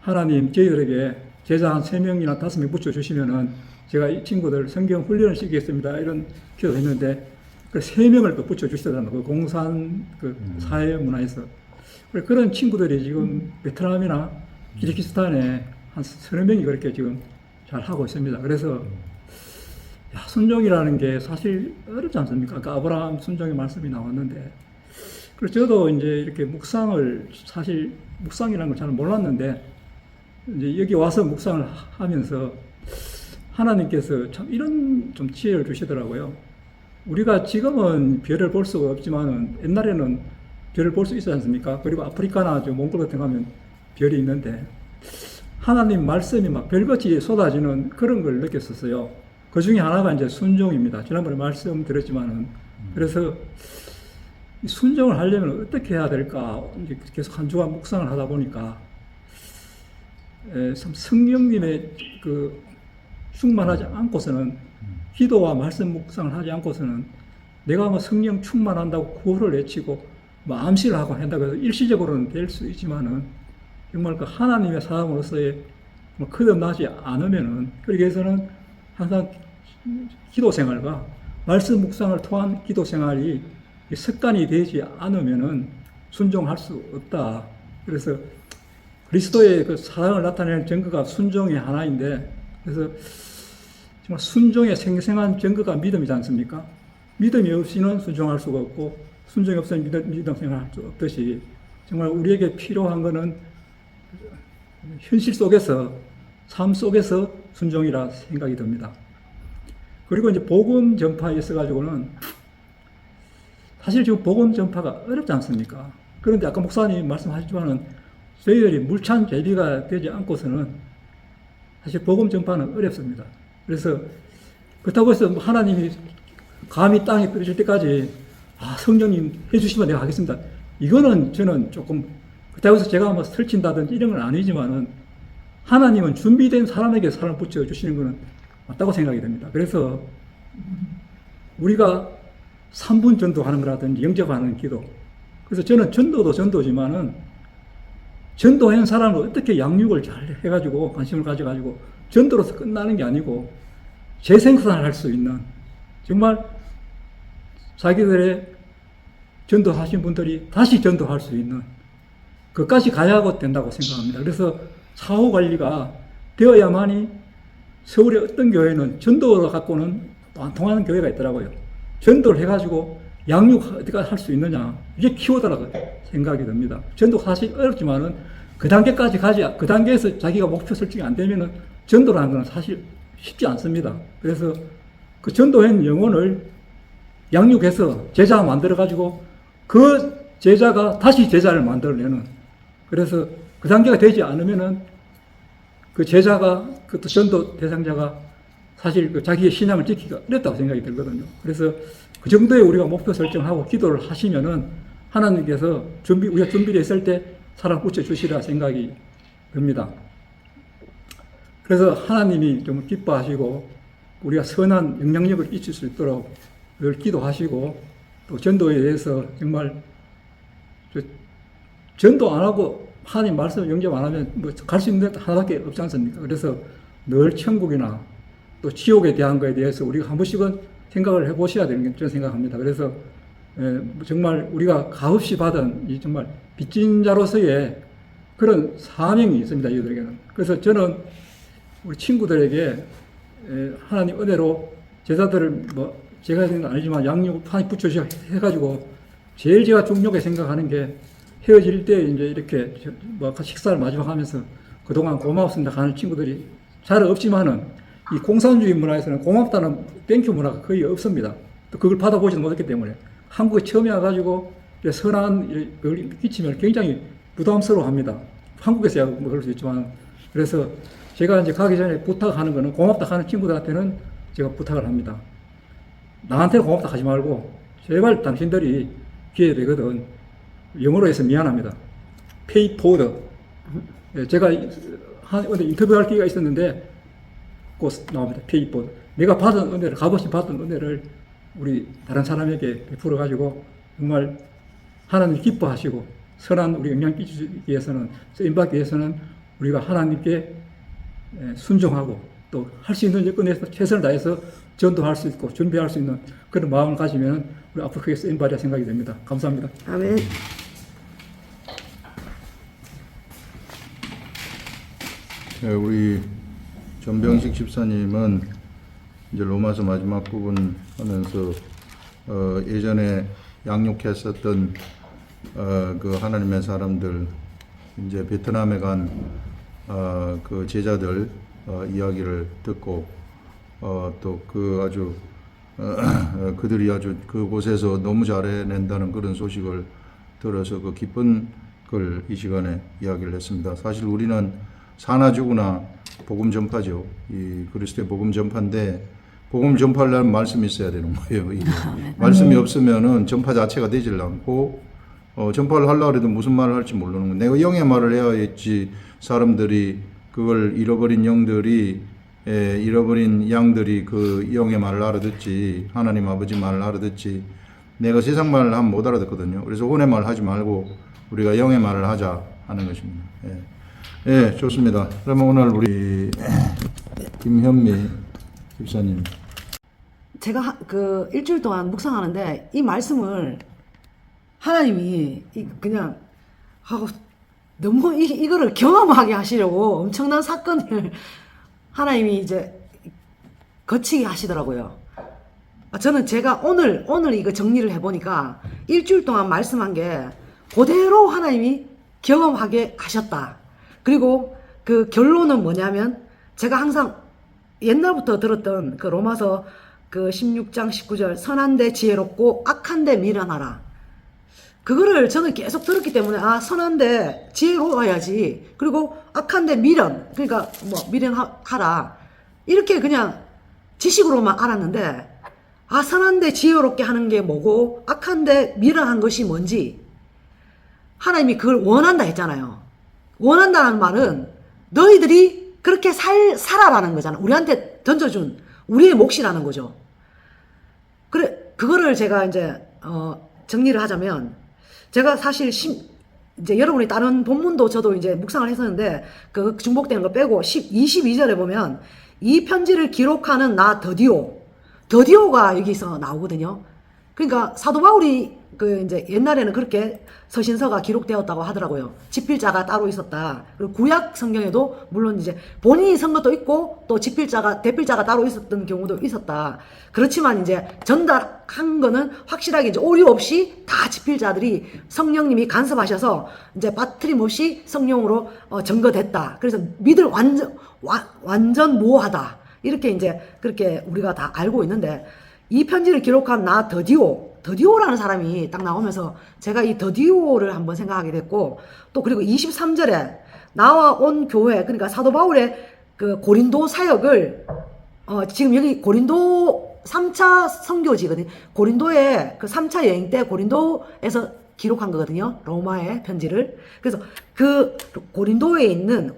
하나님 저희들에게 제자 한 3명이나 5명 붙여주시면은 제가 이 친구들 성경 훈련을 시키겠습니다. 이런 기도를 했는데 그 3명을 또 붙여주시더라고요. 그 공산 그 사회 문화에서. 그런 친구들이 지금 베트남이나 키르기스탄에 한 30명이 그렇게 지금 잘 하고 있습니다. 그래서 순종이라는 게 사실 어렵지 않습니까? 아까 아브라함 순종의 말씀이 나왔는데 그래서 저도 이제 이렇게 사실 묵상이라는 걸 잘 몰랐는데 이제 여기 와서 묵상을 하면서 하나님께서 참 이런 좀 지혜를 주시더라고요. 우리가 지금은 별을 볼 수가 없지만은 옛날에는 별을 볼 수 있지 않습니까? 그리고 아프리카나 몽골 같은 거 가면 별이 있는데 하나님 말씀이 막 별같이 쏟아지는 그런 걸 느꼈었어요. 그 중에 하나가 이제 순종입니다. 지난번에 말씀드렸지만은 그래서 순종을 하려면 어떻게 해야 될까? 이제 계속 한 주간 묵상을 하다 보니까 참 성령님의 그 충만하지 않고서는 기도와 말씀 묵상을 하지 않고서는 내가 뭐 성령 충만한다고 구호를 외치고 뭐 암시를 하고 한다고 해서 일시적으로는 될 수 있지만은 정말 그 하나님의 사람으로서의 뭐 거듭나지 않으면은 그렇게 해서는 항상 기도 생활과 말씀 묵상을 통한 기도 생활이 습관이 되지 않으면은 순종할 수 없다. 그래서 그리스도의 그 사랑을 나타내는 증거가 순종의 하나인데, 그래서 정말 순종의 생생한 증거가 믿음이지 않습니까? 믿음이 없이는 순종할 수가 없고, 순종이 없으면 믿음 생활할 수 없듯이, 정말 우리에게 필요한 것은 현실 속에서, 삶 속에서 순종이라 생각이 듭니다. 그리고 이제 복음 전파에 있어가지고는 사실 지금 복음 전파가 어렵지 않습니까? 그런데 아까 목사님 말씀하셨지만은 저희들이 물찬 제비가 되지 않고서는 사실 복음 전파는 어렵습니다. 그래서 그렇다고 해서 하나님이 감히 땅에 떨어질 때까지 성령님 해주시면 내가 하겠습니다. 이거는 저는 조금 그렇다고 해서 제가 뭐 설친다든지 이런 건 아니지만은 하나님은 준비된 사람에게 사람을 붙여주시는 것은 맞다고 생각이 됩니다. 그래서 우리가 3분 전도하는 거라든지 영접하는 기도, 그래서 저는 전도도 전도지만은 전도한 사람을 어떻게 양육을 잘 해가지고 관심을 가져가지고 전도로서 끝나는 게 아니고 재생산을 할 수 있는, 정말 자기들의 전도하신 분들이 다시 전도할 수 있는 그까지 가야 된다고 생각합니다. 그래서 사후 관리가 되어야만이 서울의 어떤 교회는 전도를 갖고는 또 안 통하는 교회가 있더라고요. 전도를 해가지고 양육 어떻게 할 수 있느냐, 이게 키워드라고 생각이 듭니다. 전도 사실 어렵지만은 그 단계까지 그 단계에서 자기가 목표 설정이 안 되면은 전도라는 건 사실 쉽지 않습니다. 그래서 그 전도한 영혼을 양육해서 제자 만들어가지고 그 제자가 다시 제자를 만들어내는, 그래서 그 단계가 되지 않으면은 그 제자가, 그 전도 대상자가 사실 그 자기의 신앙을 지키기가 어렵다고 생각이 들거든요. 그래서 그 정도의 우리가 목표 설정하고 기도를 하시면은 하나님께서 우리가 준비되어 있을 때 사람 붙여주시리라 생각이 듭니다. 그래서 하나님이 좀 기뻐하시고 우리가 선한 영향력을 끼칠 수 있도록 늘 기도하시고, 또 전도에 대해서 정말 전도 안 하고 하나님 말씀 영접 안 하면 뭐 갈 수 있는 데 하나밖에 없지 않습니까? 그래서 늘 천국이나 또 지옥에 대한 거에 대해서 우리가 한 번씩은 생각을 해보셔야 되는 게 저는 생각합니다. 그래서 정말 우리가 값없이 받은 이 정말 빚진 자로서의 그런 사명이 있습니다, 이들에게는. 그래서 저는 우리 친구들에게 하나님 은혜로 제자들을 뭐 제가 하는 건 아니지만 양육 하나님 붙여주셔 해가지고 제일 제가 중요하게 생각하는 게 헤어질 때 이제 이렇게 뭐 식사를 마지막하면서 그동안 고마웠습니다 하는 친구들이 잘 없지만은 이 공산주의 문화에서는 고맙다는 땡큐 문화가 거의 없습니다. 또 그걸 받아보지도 못했기 때문에 한국에 처음에 와가지고 선한 걸 끼치면 굉장히 부담스러워합니다. 한국에서야 뭐 그럴 수 있지만. 그래서 제가 이제 가기 전에 부탁하는 거는 고맙다 하는 친구들한테는 제가 부탁을 합니다. 나한테는 고맙다 하지 말고 제발 당신들이 기회 되거든. 영어로 해서 미안합니다. pay forward. 제가 인터뷰할 기회가 있었는데 꼭 나옵니다. pay forward. 내가 받은 은혜를, 값없이 받은 은혜를 우리 다른 사람에게 베풀어 가지고 정말 하나님 기뻐하시고 선한 우리 영향 끼치기 위해서는, 쓰임받기 위해서는 우리가 하나님께 순종하고 또 할 수 있는 여건에서 최선을 다해서 전도할 수 있고 준비할 수 있는 그런 마음을 가지면 우리 앞으로 크게 쓰임받을 생각이 됩니다. 감사합니다. 아멘. 우리 전병식 집사님은 이제 로마서 마지막 부분 하면서 예전에 양육했었던 그 하나님의 사람들, 이제 베트남에 간 그 제자들 이야기를 듣고 또 그 아주 그들이 아주 그곳에서 너무 잘해낸다는 그런 소식을 들어서 그 기쁜 걸 이 시간에 이야기를 했습니다. 사실 우리는 사나 죽으나 복음 전파죠. 이 그리스도의 복음 전파인데 복음 전파하려면 말씀이 있어야 되는 거예요. 말씀이 없으면은 전파 자체가 되질 않고 전파를 하려고 해도 무슨 말을 할지 모르는 거예요. 내가 영의 말을 해야 했지 사람들이 그걸 잃어버린 영들이 잃어버린 양들이 그 영의 말을 알아듣지 하나님 아버지 말을 알아듣지 내가 세상 말을 하면 못 알아듣거든요. 그래서 혼의 말을 하지 말고 우리가 영의 말을 하자 하는 것입니다. 예, 좋습니다. 그러면 오늘 우리 김현미 집사님. 제가 그 일주일 동안 묵상하는데 이 말씀을 하나님이 그냥 하고 너무 이거를 경험하게 하시려고 엄청난 사건을 하나님이 이제 거치게 하시더라고요. 저는 제가 오늘 이거 정리를 해보니까 일주일 동안 말씀한 게 그대로 하나님이 경험하게 하셨다. 그리고 그 결론은 뭐냐면 제가 항상 옛날부터 들었던 그 로마서 그 16장 19절 선한데 지혜롭고 악한데 미련하라. 그거를 저는 계속 들었기 때문에 선한데 지혜로워야지. 그리고 악한데 미련. 그러니까 뭐 미련하라. 이렇게 그냥 지식으로만 알았는데 선한데 지혜롭게 하는 게 뭐고 악한데 미련한 것이 뭔지 하나님이 그걸 원한다 했잖아요. 원한다는 말은 너희들이 그렇게 살아라는 거잖아. 우리한테 던져준 우리의 몫이라는 거죠. 그래, 그거를 제가 이제, 정리를 하자면, 제가 사실 이제 여러분이 다른 본문도 저도 이제 묵상을 했었는데, 그 중복되는 거 빼고 22절에 보면, 이 편지를 기록하는 나 더디오가 여기서 나오거든요. 그러니까 사도 바울이 그 이제 옛날에는 그렇게 서신서가 기록되었다고 하더라고요. 집필자가 따로 있었다. 그리고 구약 성경에도 물론 이제 본인이 쓴 것도 있고 또 대필자가 따로 있었던 경우도 있었다. 그렇지만 이제 전달한 거는 확실하게 이제 오류 없이 다 집필자들이 성령님이 간섭하셔서 이제 빠트림 없이 성령으로 증거됐다. 그래서 믿을 완전 모호하다. 이렇게 이제 그렇게 우리가 다 알고 있는데 이 편지를 기록한 나 더디오라는 사람이 딱 나오면서 제가 이 더디오를 한번 생각하게 됐고 또 그리고 23절에 나와 온 교회 그러니까 사도 바울의 그 고린도 사역을 지금 여기 고린도 3차 선교지거든요. 고린도의 그 3차 여행 때 고린도에서 기록한 거거든요. 로마의 편지를. 그래서 그 고린도에 있는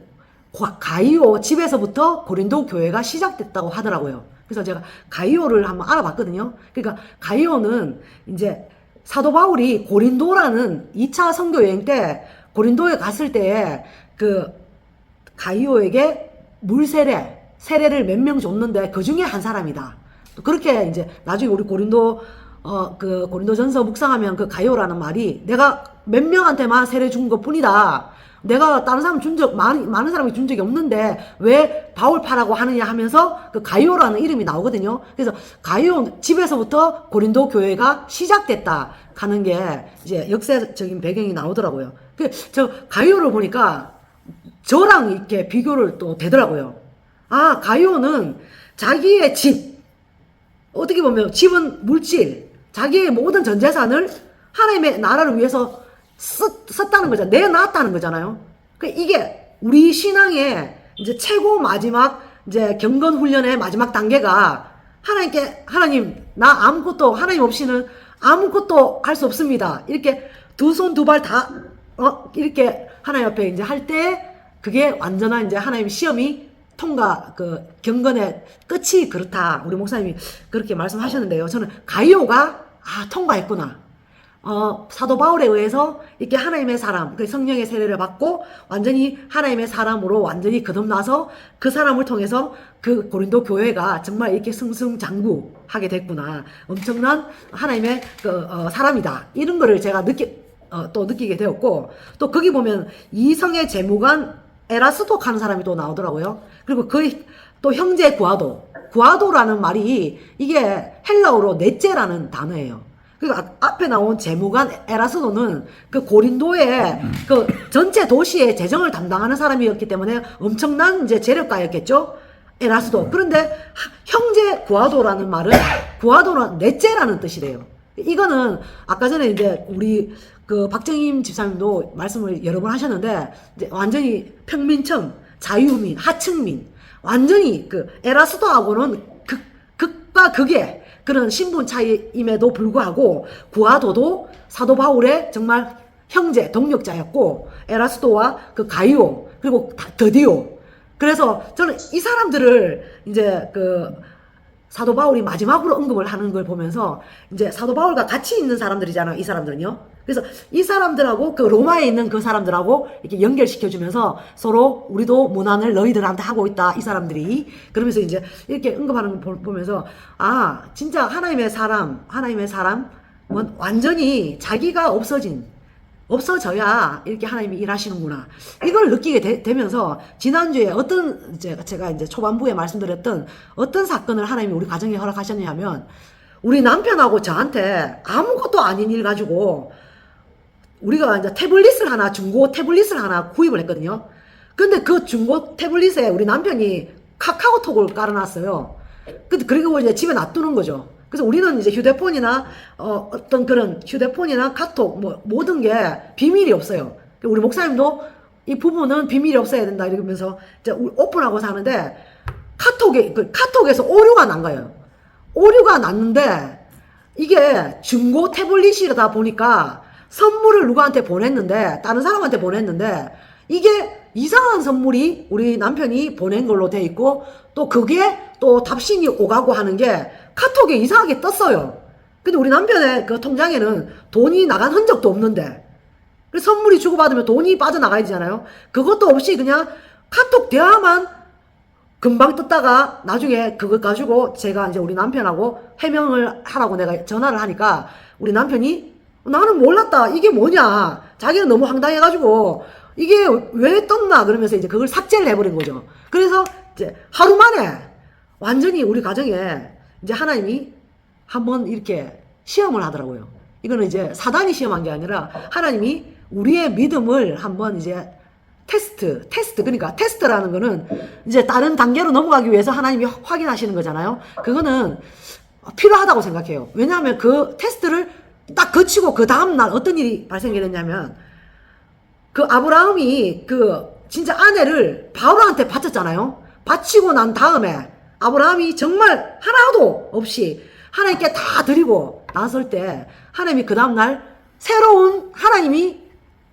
가이오 집에서부터 고린도 교회가 시작됐다고 하더라고요. 그래서 제가 가이오를 한번 알아봤거든요. 그러니까 가이오는 이제 사도 바울이 고린도라는 2차 선교 여행 때 고린도에 갔을 때에 그 가이오에게 세례를 몇 명 줬는데 그 중에 한 사람이다. 또 그렇게 이제 나중에 우리 고린도전서 묵상하면 그 가이오라는 말이 내가 몇 명한테만 세례 준 것 뿐이다. 내가 다른 사람 많은 사람이 준 적이 없는데 왜 바울파라고 하느냐 하면서 그 가이오라는 이름이 나오거든요. 그래서 가이오 집에서부터 고린도 교회가 시작됐다 하는 게 이제 역사적인 배경이 나오더라고요. 저 가이오를 보니까 저랑 이렇게 비교를 또 되더라고요. 가이오는 자기의 집, 어떻게 보면 집은 물질, 자기의 모든 전 재산을 하나님의 나라를 위해서 썼다는 거잖아요. 내놨다는 거잖아요. 이게 우리 신앙의 이제 최고 마지막 이제 경건 훈련의 마지막 단계가 하나님 나 하나님 없이는 아무것도 할 수 없습니다. 이렇게 두 손 두 발 다 이렇게 하나님 앞에 이제 할 때 그게 완전한 이제 하나님 시험이 통과 그 경건의 끝이 그렇다. 우리 목사님이 그렇게 말씀하셨는데요. 저는 가이오가 통과했구나. 사도 바울에 의해서 이렇게 하나님의 사람, 그 성령의 세례를 받고 완전히 하나님의 사람으로 완전히 거듭나서 그 사람을 통해서 그 고린도 교회가 정말 이렇게 승승장구하게 됐구나. 엄청난 하나님의 사람이다. 이런 거를 제가 또 느끼게 되었고, 또 거기 보면 이성의 재무관 에라스도 하는 사람이 또 나오더라고요. 그리고 또 형제 구아도라는 말이 이게 헬라어로 넷째라는 단어예요. 그러니까 앞에 나온 재무관 에라스도는 그 고린도의 그 전체 도시의 재정을 담당하는 사람이었기 때문에 엄청난 이제 재력가였겠죠. 에라스도. 그런데 형제 구아도라는 말은 구아도는 넷째라는 뜻이래요. 이거는 아까 전에 이제 우리 그 박정임 집사님도 말씀을 여러 번 하셨는데 이제 완전히 평민청, 자유민, 하층민 완전히 그 에라스도하고는 극과 극의 그런 신분 차이임에도 불구하고 구아도도 사도 바울의 정말 형제, 동력자였고 에라스도와 그 가이오 그리고 더디오 그래서 저는 이 사람들을 이제 그 사도 바울이 마지막으로 언급을 하는 걸 보면서 이제 사도 바울과 같이 있는 사람들이잖아요. 이 사람들은요. 그래서 이 사람들하고 그 로마에 있는 그 사람들하고 이렇게 연결시켜주면서 서로 우리도 문안을 너희들한테 하고 있다. 이 사람들이. 그러면서 이제 이렇게 언급하는 걸 보면서 아, 진짜 하나님의 사람, 완전히 자기가 없어져야 이렇게 하나님이 일하시는구나. 이걸 느끼게 되면서 지난주에 어떤 제가 이제 초반부에 말씀드렸던 어떤 사건을 하나님이 우리 가정에 허락하셨냐 하면 우리 남편하고 저한테 아무것도 아닌 일 가지고 우리가 이제 중고 태블릿을 하나 구입을 했거든요. 근데 그 중고 태블릿에 우리 남편이 카카오톡을 깔아놨어요. 그리고 이제 집에 놔두는 거죠. 그래서 우리는 이제 휴대폰이나 어떤 그런 휴대폰이나 카톡 뭐 모든 게 비밀이 없어요. 우리 목사님도 이 부분은 비밀이 없어야 된다 이러면서 이제 오픈하고 사는데 카톡에서 오류가 난 거예요. 오류가 났는데 이게 중고 태블릿이다 보니까 선물을 누구한테 보냈는데 다른 사람한테 보냈는데 이게 이상한 선물이 우리 남편이 보낸 걸로 돼 있고 또 그게 또 답신이 오가고 하는 게 카톡에 이상하게 떴어요. 근데 우리 남편의 그 통장에는 돈이 나간 흔적도 없는데 그래서 선물이 주고받으면 돈이 빠져나가야 되잖아요. 그것도 없이 그냥 카톡 대화만 금방 떴다가 나중에 그거 가지고 제가 이제 우리 남편하고 해명을 하라고 내가 전화를 하니까 우리 남편이 나는 몰랐다. 이게 뭐냐. 자기는 너무 황당해가지고 이게 왜 떴나 그러면서 이제 그걸 삭제를 해버린 거죠. 그래서 이제 하루 만에 완전히 우리 가정에 이제 하나님이 한번 이렇게 시험을 하더라고요. 이거는 이제 사단이 시험한 게 아니라 하나님이 우리의 믿음을 한번 이제 그러니까 테스트라는 거는 이제 다른 단계로 넘어가기 위해서 하나님이 확인하시는 거잖아요. 그거는 필요하다고 생각해요. 왜냐하면 그 테스트를 딱 거치고 그 다음날 어떤 일이 발생이 됐냐면 그 아브라함이 그 진짜 아내를 바로한테 바쳤잖아요. 바치고 난 다음에 아브라함이 정말 하나도 없이 하나님께 다 드리고 나설 때 하나님이 그 다음날 새로운 하나님이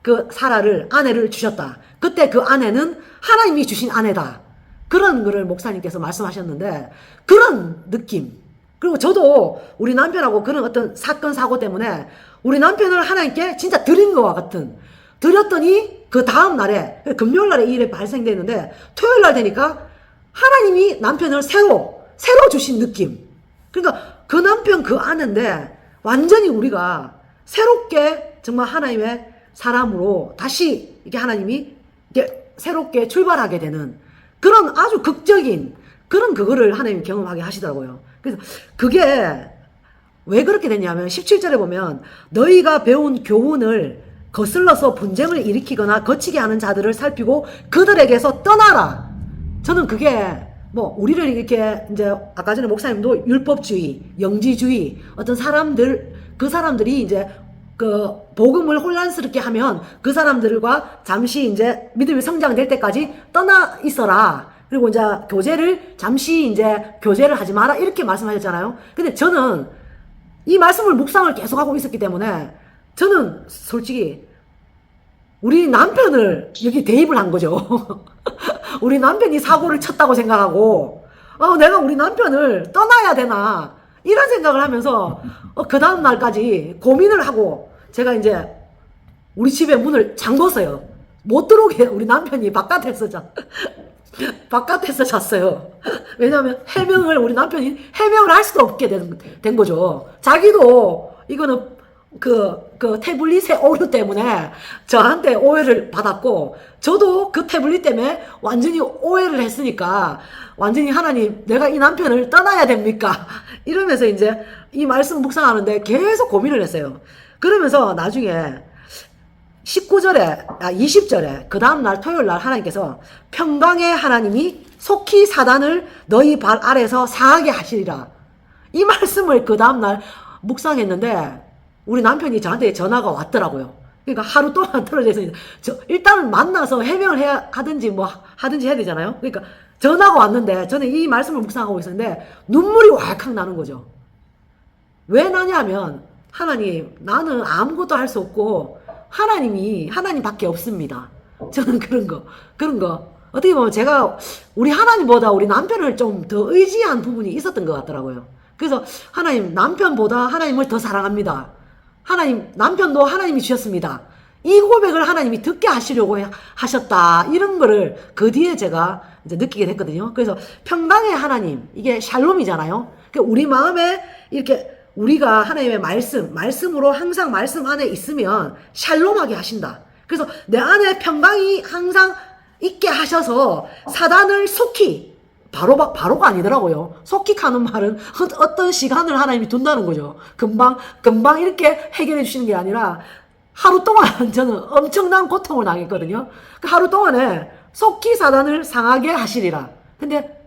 그 사라를 아내를 주셨다. 그때 그 아내는 하나님이 주신 아내다. 그런 거를 목사님께서 말씀하셨는데 그런 느낌. 그리고 저도 우리 남편하고 그런 어떤 사건 사고 때문에 우리 남편을 하나님께 진짜 드린 것과 같은 드렸더니 그 다음 날에 금요일 날에 이 일이 발생되는데 토요일 날 되니까 하나님이 남편을 새로 주신 느낌. 그러니까 그 남편 그 아내인데 완전히 우리가 새롭게 정말 하나님의 사람으로 다시 이게 하나님이 이게 새롭게 출발하게 되는 그런 아주 극적인 그런 그거를 하나님이 경험하게 하시더라고요. 그래서 그게 왜 그렇게 됐냐면 17절에 보면 너희가 배운 교훈을 거슬러서 분쟁을 일으키거나 거치게 하는 자들을 살피고 그들에게서 떠나라. 저는 그게 뭐 우리를 이렇게 이제 아까 전에 목사님도 율법주의, 영지주의 어떤 사람들 그 사람들이 이제 그 복음을 혼란스럽게 하면 그 사람들과 잠시 이제 믿음이 성장될 때까지 떠나 있어라. 그리고 이제 교제를 잠시 이제 교제를 하지 마라 이렇게 말씀하셨잖아요. 근데 저는 이 말씀을 묵상을 계속하고 있었기 때문에 저는 솔직히 우리 남편을 여기 대입을 한 거죠. 우리 남편이 사고를 쳤다고 생각하고 내가 우리 남편을 떠나야 되나 이런 생각을 하면서 그 다음 날까지 고민을 하고 제가 이제 우리 집에 문을 잠궜어요. 못 들어오게 우리 남편이 바깥에서 잤어요. 왜냐하면 우리 남편이 해명을 할 수도 없게 된 거죠. 자기도 이거는 그 태블릿의 오류 때문에 저한테 오해를 받았고 저도 그 태블릿 때문에 완전히 오해를 했으니까 완전히 하나님 내가 이 남편을 떠나야 됩니까? 이러면서 이제 이 말씀 묵상하는데 계속 고민을 했어요. 그러면서 나중에 20절에 그 다음날 토요일 날 하나님께서 평강의 하나님이 속히 사단을 너희 발 아래서 상하게 하시리라. 이 말씀을 그 다음날 묵상했는데 우리 남편이 저한테 전화가 왔더라고요. 그러니까 하루 동안 떨어져 있으니까 일단은 만나서 해명을 하든지 뭐 하든지 해야 되잖아요. 그러니까 전화가 왔는데 저는 이 말씀을 묵상하고 있었는데 눈물이 왈칵 나는 거죠. 왜 나냐면 하나님 나는 아무것도 할 수 없고 하나님밖에 없습니다. 저는 그런 거 어떻게 보면 제가 우리 하나님보다 우리 남편을 좀 더 의지한 부분이 있었던 것 같더라고요. 그래서 하나님, 남편보다 하나님을 더 사랑합니다. 하나님, 남편도 하나님이 주셨습니다. 이 고백을 하나님이 듣게 하시려고 하셨다. 이런 거를 그 뒤에 제가 이제 느끼게 됐거든요. 그래서 평강의 하나님, 이게 샬롬이잖아요. 우리 마음에 이렇게 우리가 하나님의 말씀으로 항상 말씀 안에 있으면 샬롬하게 하신다. 그래서 내 안에 평강이 항상 있게 하셔서 사단을 속히 바로가 아니더라고요. 속히 가는 말은 어떤 시간을 하나님이 둔다는 거죠. 금방 이렇게 해결해 주시는 게 아니라 하루 동안 저는 엄청난 고통을 당했거든요. 그 하루 동안에 속히 사단을 상하게 하시리라. 근데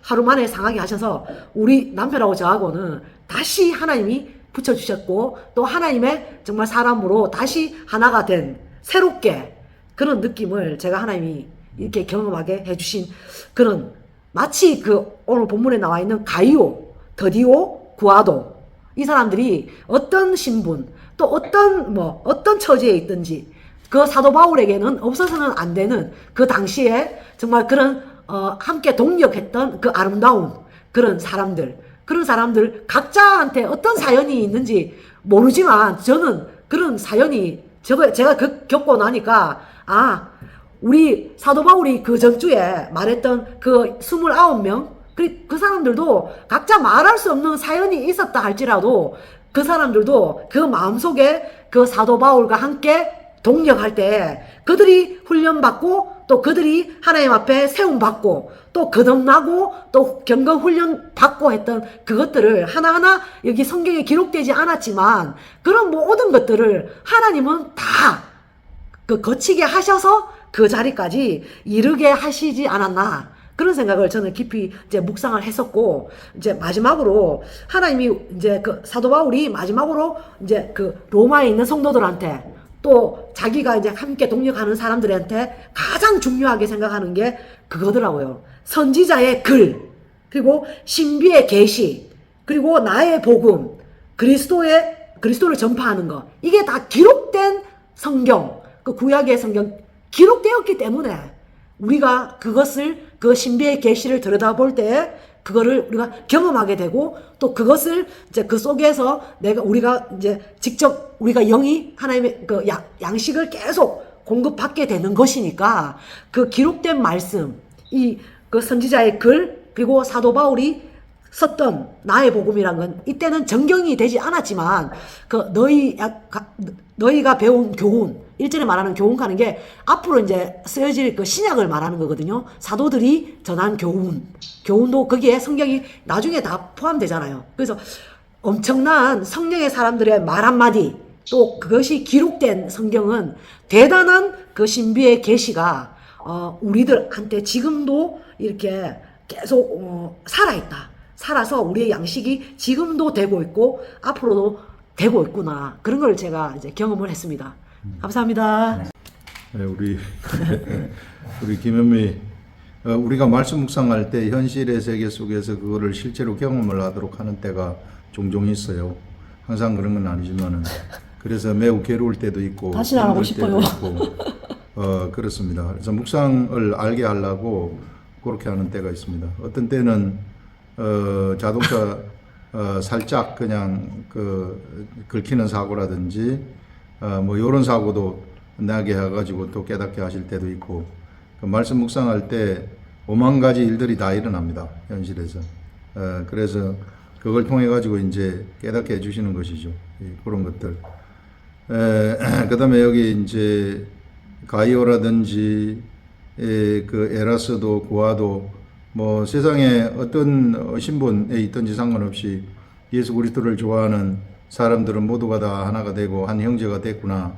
하루 만에 상하게 하셔서 우리 남편하고 저하고는 다시 하나님이 붙여주셨고, 또 하나님의 정말 사람으로 다시 하나가 된 새롭게 그런 느낌을 제가 하나님이 이렇게 경험하게 해주신 그런, 마치 그 오늘 본문에 나와 있는 가이오, 더디오, 구아도, 이 사람들이 어떤 신분, 또 어떤 처지에 있든지 그 사도 바울에게는 없어서는 안 되는 그 당시에 정말 그런 함께 동력했던 그 아름다운 그런 사람들 각자한테 어떤 사연이 있는지 모르지만 저는 그런 사연이 제가 겪고 나니까, 우리 사도 바울이 그 전주에 말했던 그 29명, 그 사람들도 각자 말할 수 없는 사연이 있었다 할지라도 그 사람들도 그 마음속에 그 사도 바울과 함께 동력할 때 그들이 훈련받고, 또 그들이 하나님 앞에 세움받고, 또 거듭나고, 또 경건 훈련 받고 했던 그것들을 하나하나 여기 성경에 기록되지 않았지만 그런 모든 것들을 하나님은 다 거치게 하셔서 그 자리까지 이르게 하시지 않았나, 그런 생각을 저는 깊이 이제 묵상을 했었고, 이제 마지막으로 하나님이 이제 그 사도 바울이 마지막으로 이제 그 로마에 있는 성도들한테, 또 자기가 이제 함께 동력하는 사람들한테 가장 중요하게 생각하는 게 그거더라고요. 선지자의 글, 그리고 신비의 계시, 그리고 나의 복음, 그리스도를 전파하는 거, 이게 다 기록된 성경, 그 구약의 성경 기록되었기 때문에 우리가 그것을, 그 신비의 계시를 들여다볼 때 그거를 우리가 경험하게 되고, 또 그것을 이제 그 속에서 우리가 이제 직접 우리가 영이 하나님의 그 양식을 계속 공급받게 되는 것이니까, 그 기록된 말씀, 그 선지자의 글, 그리고 사도 바울이 썼던 나의 복음이란 건 이때는 정경이 되지 않았지만 그 너희가 배운 교훈, 1절에 말하는 교훈 가는 게 앞으로 이제 쓰여질 그 신약을 말하는 거거든요. 사도들이 전한 교훈도 거기에 성경이 나중에 다 포함되잖아요. 그래서 엄청난 성령의 사람들의 말 한마디, 또 그것이 기록된 성경은 대단한 그 신비의 계시가 우리들한테 지금도 이렇게 계속 살아서 우리의 양식이 지금도 되고 있고 앞으로도 되고 있구나, 그런 걸 제가 이제 경험을 했습니다. 감사합니다. 네, 우리 김현미, 우리가 말씀 묵상할 때 현실의 세계 속에서 그거를 실제로 경험을 하도록 하는 때가 종종 있어요. 항상 그런 건 아니지만은, 그래서 매우 괴로울 때도 있고, 다시는 안 하고 싶어요. 그렇습니다. 그래서 묵상을 알게 하려고 그렇게 하는 때가 있습니다. 어떤 때는 자동차 살짝 그냥 긁히는 사고라든지 이런 사고도 나게 해가지고 또 깨닫게 하실 때도 있고, 말씀 묵상할 때 5만 가지 일들이 다 일어납니다, 현실에서. 그래서 그걸 통해 가지고 이제 깨닫게 해주시는 것이죠, 그런 것들. 그 다음에 여기 이제 가이오라든지 그 에라스도, 구아도, 세상에 어떤 신분에 있든지 상관없이 예수 그리스도를 좋아하는 사람들은 모두가 다 하나가 되고 한 형제가 됐구나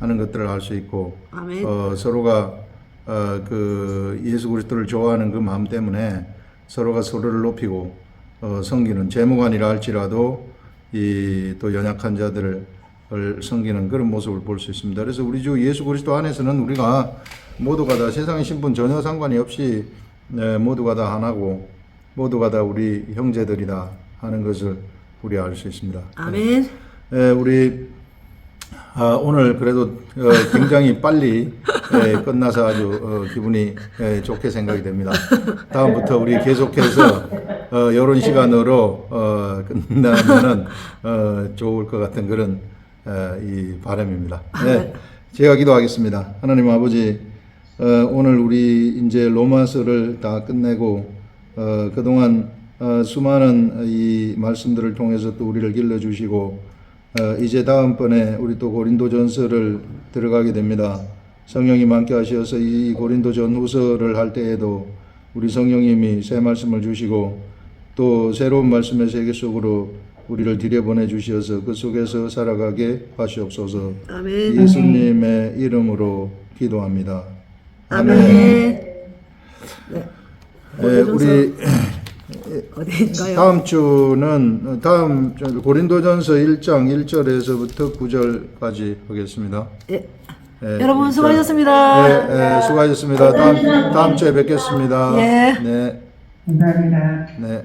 하는 것들을 알 수 있고, 서로가 그 예수 그리스도를 좋아하는 그 마음 때문에 서로가 서로를 높이고 섬기는, 제무관이라 할지라도 또 연약한 자들을 섬기는 그런 모습을 볼 수 있습니다. 그래서 우리 주 예수 그리스도 안에서는 우리가 모두가 다 세상의 신분 전혀 상관이 없이 모두가 다 하나고 모두가 다 우리 형제들이다 하는 것을 우리 알 수 있습니다. 아멘. 우리 오늘 그래도 굉장히 빨리 끝나서 아주 기분이 좋게 생각이 됩니다. 다음부터 우리 계속해서 이런 시간으로 끝나면은 좋을 것 같은 그런 이 바람입니다. 네, 제가 기도하겠습니다. 하나님 아버지, 오늘 우리 이제 로마서를 다 끝내고 그동안 수많은 이 말씀들을 통해서 또 우리를 길러주시고 이제 다음번에 우리 또 고린도전서를 들어가게 됩니다. 성령님 함께 하셔서 이 고린도전후서를 할 때에도 우리 성령님이 새 말씀을 주시고 또 새로운 말씀의 세계 속으로 우리를 들여보내 주셔서 그 속에서 살아가게 하시옵소서. 아멘. 예수님의 이름으로 기도합니다. 아멘. 네. 우리 어디인가요? 다음 주는 고린도전서 1장 1절에서부터 9절까지 하겠습니다. 예. 네, 여러분 수고하셨습니다. 네, 수고하셨습니다. 다음 주에 뵙겠습니다. 예. 네. 감사합니다. 네.